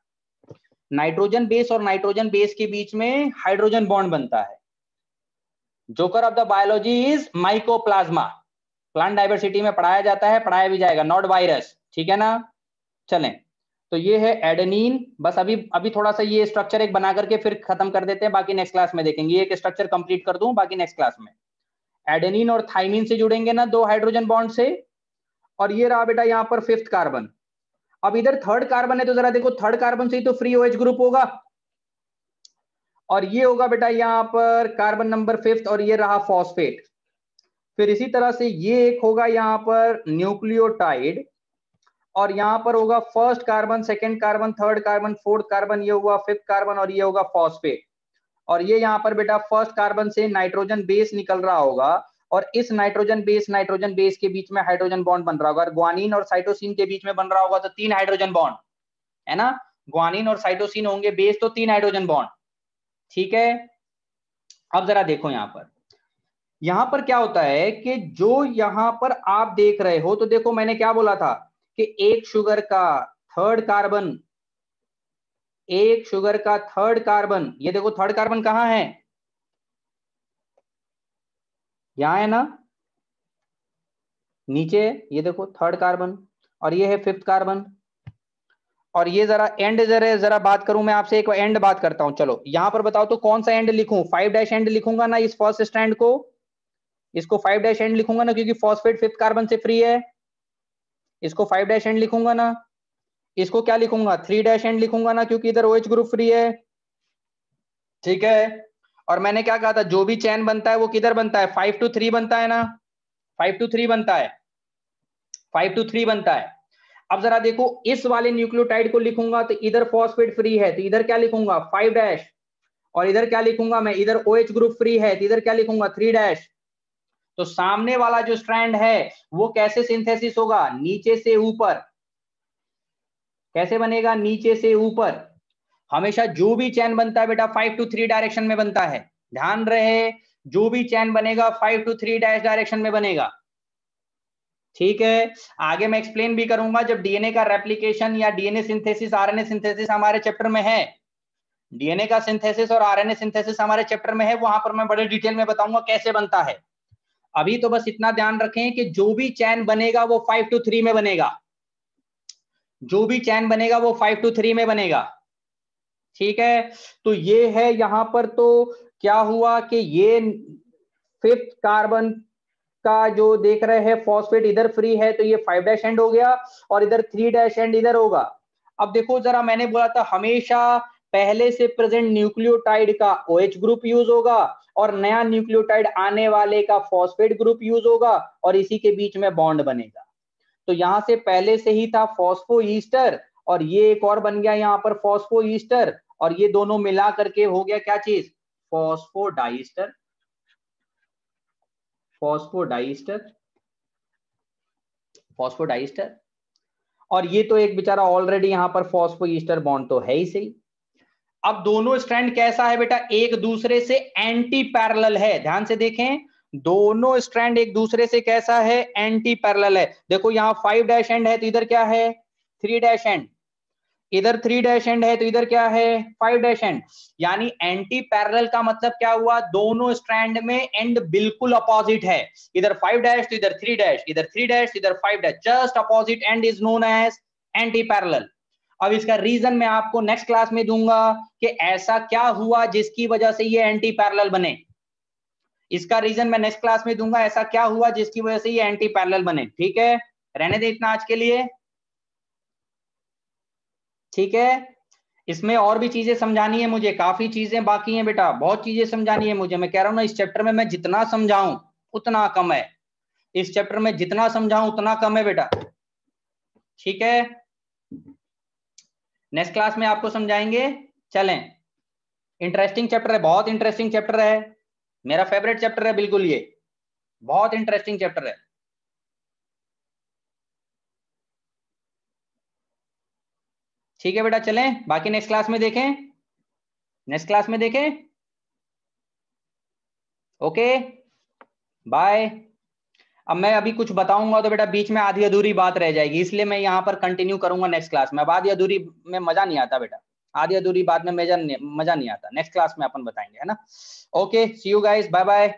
नाइट्रोजन बेस और नाइट्रोजन बेस के बीच में हाइड्रोजन बॉन्ड बनता है। Joker of the biology is mycoplasma, plant diversity में पढ़ाया जाता है, पढ़ाया भी जाएगा, नॉट वायरस, ठीक है ना? चलें, तो ये है एडेनिन। बस अभी अभी थोड़ा सा ये स्ट्रक्चर एक बना करके फिर खत्म कर देते हैं, बाकी नेक्स्ट क्लास में देखेंगे। ये एक स्ट्रक्चर कंप्लीट कर दूं, बाकी नेक्स्ट क्लास में। एडेनिन और थाइमिन से जुड़ेंगे ना 2 हाइड्रोजन बॉन्ड से, और ये रहा बेटा यहाँ पर 5th कार्बन। अब इधर 3rd कार्बन है, तो जरा देखो 3rd कार्बन से ही तो फ्री OH ग्रुप होगा, और ये होगा बेटा यहाँ पर कार्बन नंबर 5th, और ये रहा फॉस्फेट। फिर इसी तरह से ये एक होगा यहाँ पर न्यूक्लियोटाइड, और यहां पर होगा 1st carbon, 2nd carbon, 3rd carbon, 4th carbon, ये हुआ 5th कार्बन, और ये होगा फॉस्फेट। और ये यहाँ पर बेटा 1st कार्बन से नाइट्रोजन बेस निकल रहा होगा, और इस नाइट्रोजन बेस के बीच में हाइड्रोजन बॉन्ड बन रहा होगा, और ग्वानिन और साइटोसिन के बीच में बन रहा होगा तो 3 हाइड्रोजन बॉन्ड, है ना? ग्वानिन और साइटोसिन होंगे बेस, तो 3 हाइड्रोजन बॉन्ड, ठीक है? अब जरा देखो यहां पर क्या होता है कि जो यहां पर आप देख रहे हो, तो देखो मैंने क्या बोला था कि एक शुगर का 3rd कार्बन, एक शुगर का 3rd कार्बन, ये देखो 3rd कार्बन कहां है, यहां है ना, नीचे, ये देखो 3rd कार्बन, और ये है 5th कार्बन। और ये जरा एंड, जरा बात करूं मैं आपसे, एक एंड बात करता हूं। चलो यहां पर बताओ तो कौन सा एंड लिखूं, 5' एंड लिखूंगा ना इस फर्स्ट स्ट्रैंड को, इसको 5' एंड लिखूंगा ना, क्योंकि फॉस्फेट 5th कार्बन से फ्री है, इसको 5' एंड लिखूंगा ना। इसको क्या लिखूंगा, 3' एंड लिखूंगा ना, क्योंकि इधर OH ग्रुप फ्री है, ठीक है? और मैंने क्या कहा था, जो भी चैन बनता है वो किधर बनता है, 5 to 3 बनता है ना, 5 to 3 बनता है, 5 to 3 बनता है। अब जरा देखो, इस वाले न्यूक्लियोटाइड को लिखूंगा तो इधर फॉस्फेट फ्री है, तो इधर क्या लिखूंगा 5', और इधर क्या लिखूंगा मैं, इधर OH ग्रुप फ्री है, तो इधर क्या लिखूंगा 3'। तो सामने वाला जो स्ट्रैंड है वो कैसे सिंथेसिस होगा, नीचे से ऊपर, कैसे बनेगा, नीचे से ऊपर। हमेशा जो भी चैन बनता है बेटा 5 to 3 डायरेक्शन में बनता है, ध्यान रहे, जो भी चैन बनेगा 5 to 3 डैश डायरेक्शन में बनेगा, ठीक है? आगे मैं एक्सप्लेन भी करूंगा जब डीएनए का रेप्लिकेशन या डीएनए सिंथेसिस, आरएनए सिंथेसिस हमारे चैप्टर में है, डीएनए का सिंथेसिस और आरएनए सिंथेसिस हमारे चैप्टर में है, वहां पर मैं बड़े डिटेल में बताऊंगा कैसे बनता है। अभी तो बस इतना ध्यान रखें कि जो भी चैन बनेगा वो 5 to 3 में बनेगा, जो भी चैन बनेगा वो 5 to 3 में बनेगा, ठीक है? तो ये है यहां पर, तो क्या हुआ कि ये 5th कार्बन का जो देख रहे हैं फॉस्फेट इधर फ्री है तो ये 5' एंड हो गया और इधर 3' एंड इधर होगा। अब देखो जरा, मैंने बोला था हमेशा पहले से प्रेजेंट न्यूक्लियोटाइड का OH ग्रुप यूज होगा और नया न्यूक्लियोटाइड आने वाले का फॉस्फेट ग्रुप यूज होगा और इसी के बीच में बॉन्ड बनेगा। तो यहां से पहले से ही था फॉस्फो ईस्टर और ये एक और बन गया यहाँ पर फॉस्फो ईस्टर और ये दोनों मिला करके हो गया क्या चीज, फॉस्फोडाइस्टर। Phosphodiester, phosphodiester. और ये तो एक बेचारा ऑलरेडी यहाँ पर फॉस्फो ईस्टर बॉन्ड तो है ही सही। अब दोनों स्ट्रैंड कैसा है बेटा, एक दूसरे से एंटी पैरेलल है। ध्यान से देखें, दोनों स्ट्रैंड एक दूसरे से कैसा है, एंटी पैरेलल है। देखो यहाँ 5' एंड है तो इधर क्या है 3' एंड, इधर 3' एंड है तो इधर क्या है 5' एंड। यानी एंटी पैरेलल का मतलब क्या हुआ, दोनों स्ट्रैंड में एंड बिल्कुल अपोजिट है। इधर 5' तो इधर 3', इधर 3' इधर 5', just opposite end is known as anti parallel. अब इसका रीजन मैं आपको नेक्स्ट क्लास में दूंगा कि ऐसा क्या हुआ जिसकी वजह से ये एंटी पैरेलल बने। इसका रीजन मैं नेक्स्ट क्लास में दूंगा, ऐसा क्या हुआ जिसकी वजह से ये एंटी पैरेलल बने। ठीक है, रहने दे इतना आज के लिए। ठीक है, इसमें और भी चीजें समझानी है मुझे, काफी चीजें बाकी हैं बेटा, बहुत चीजें समझानी है मुझे। मैं कह रहा हूं ना, इस चैप्टर में मैं जितना समझाऊं उतना कम है। इस चैप्टर में जितना समझाऊं उतना कम है बेटा। ठीक है, नेक्स्ट क्लास में आपको समझाएंगे। चलें, इंटरेस्टिंग चैप्टर है, बहुत इंटरेस्टिंग चैप्टर है, मेरा फेवरेट चैप्टर है बिल्कुल, ये बहुत इंटरेस्टिंग चैप्टर है। ठीक है बेटा, चलें, बाकी नेक्स्ट क्लास में देखें, नेक्स्ट क्लास में देखें। Okay, bye. अब मैं अभी कुछ बताऊंगा तो बेटा बीच में आधी अधूरी बात रह जाएगी, इसलिए मैं यहाँ पर कंटिन्यू करूंगा नेक्स्ट क्लास में। अब आधी अधूरी में मजा नहीं आता बेटा, आधी अधूरी बात में मजा नहीं आता। नेक्स्ट क्लास में अपन बताएंगे, है ना। Okay, see you guys, bye bye.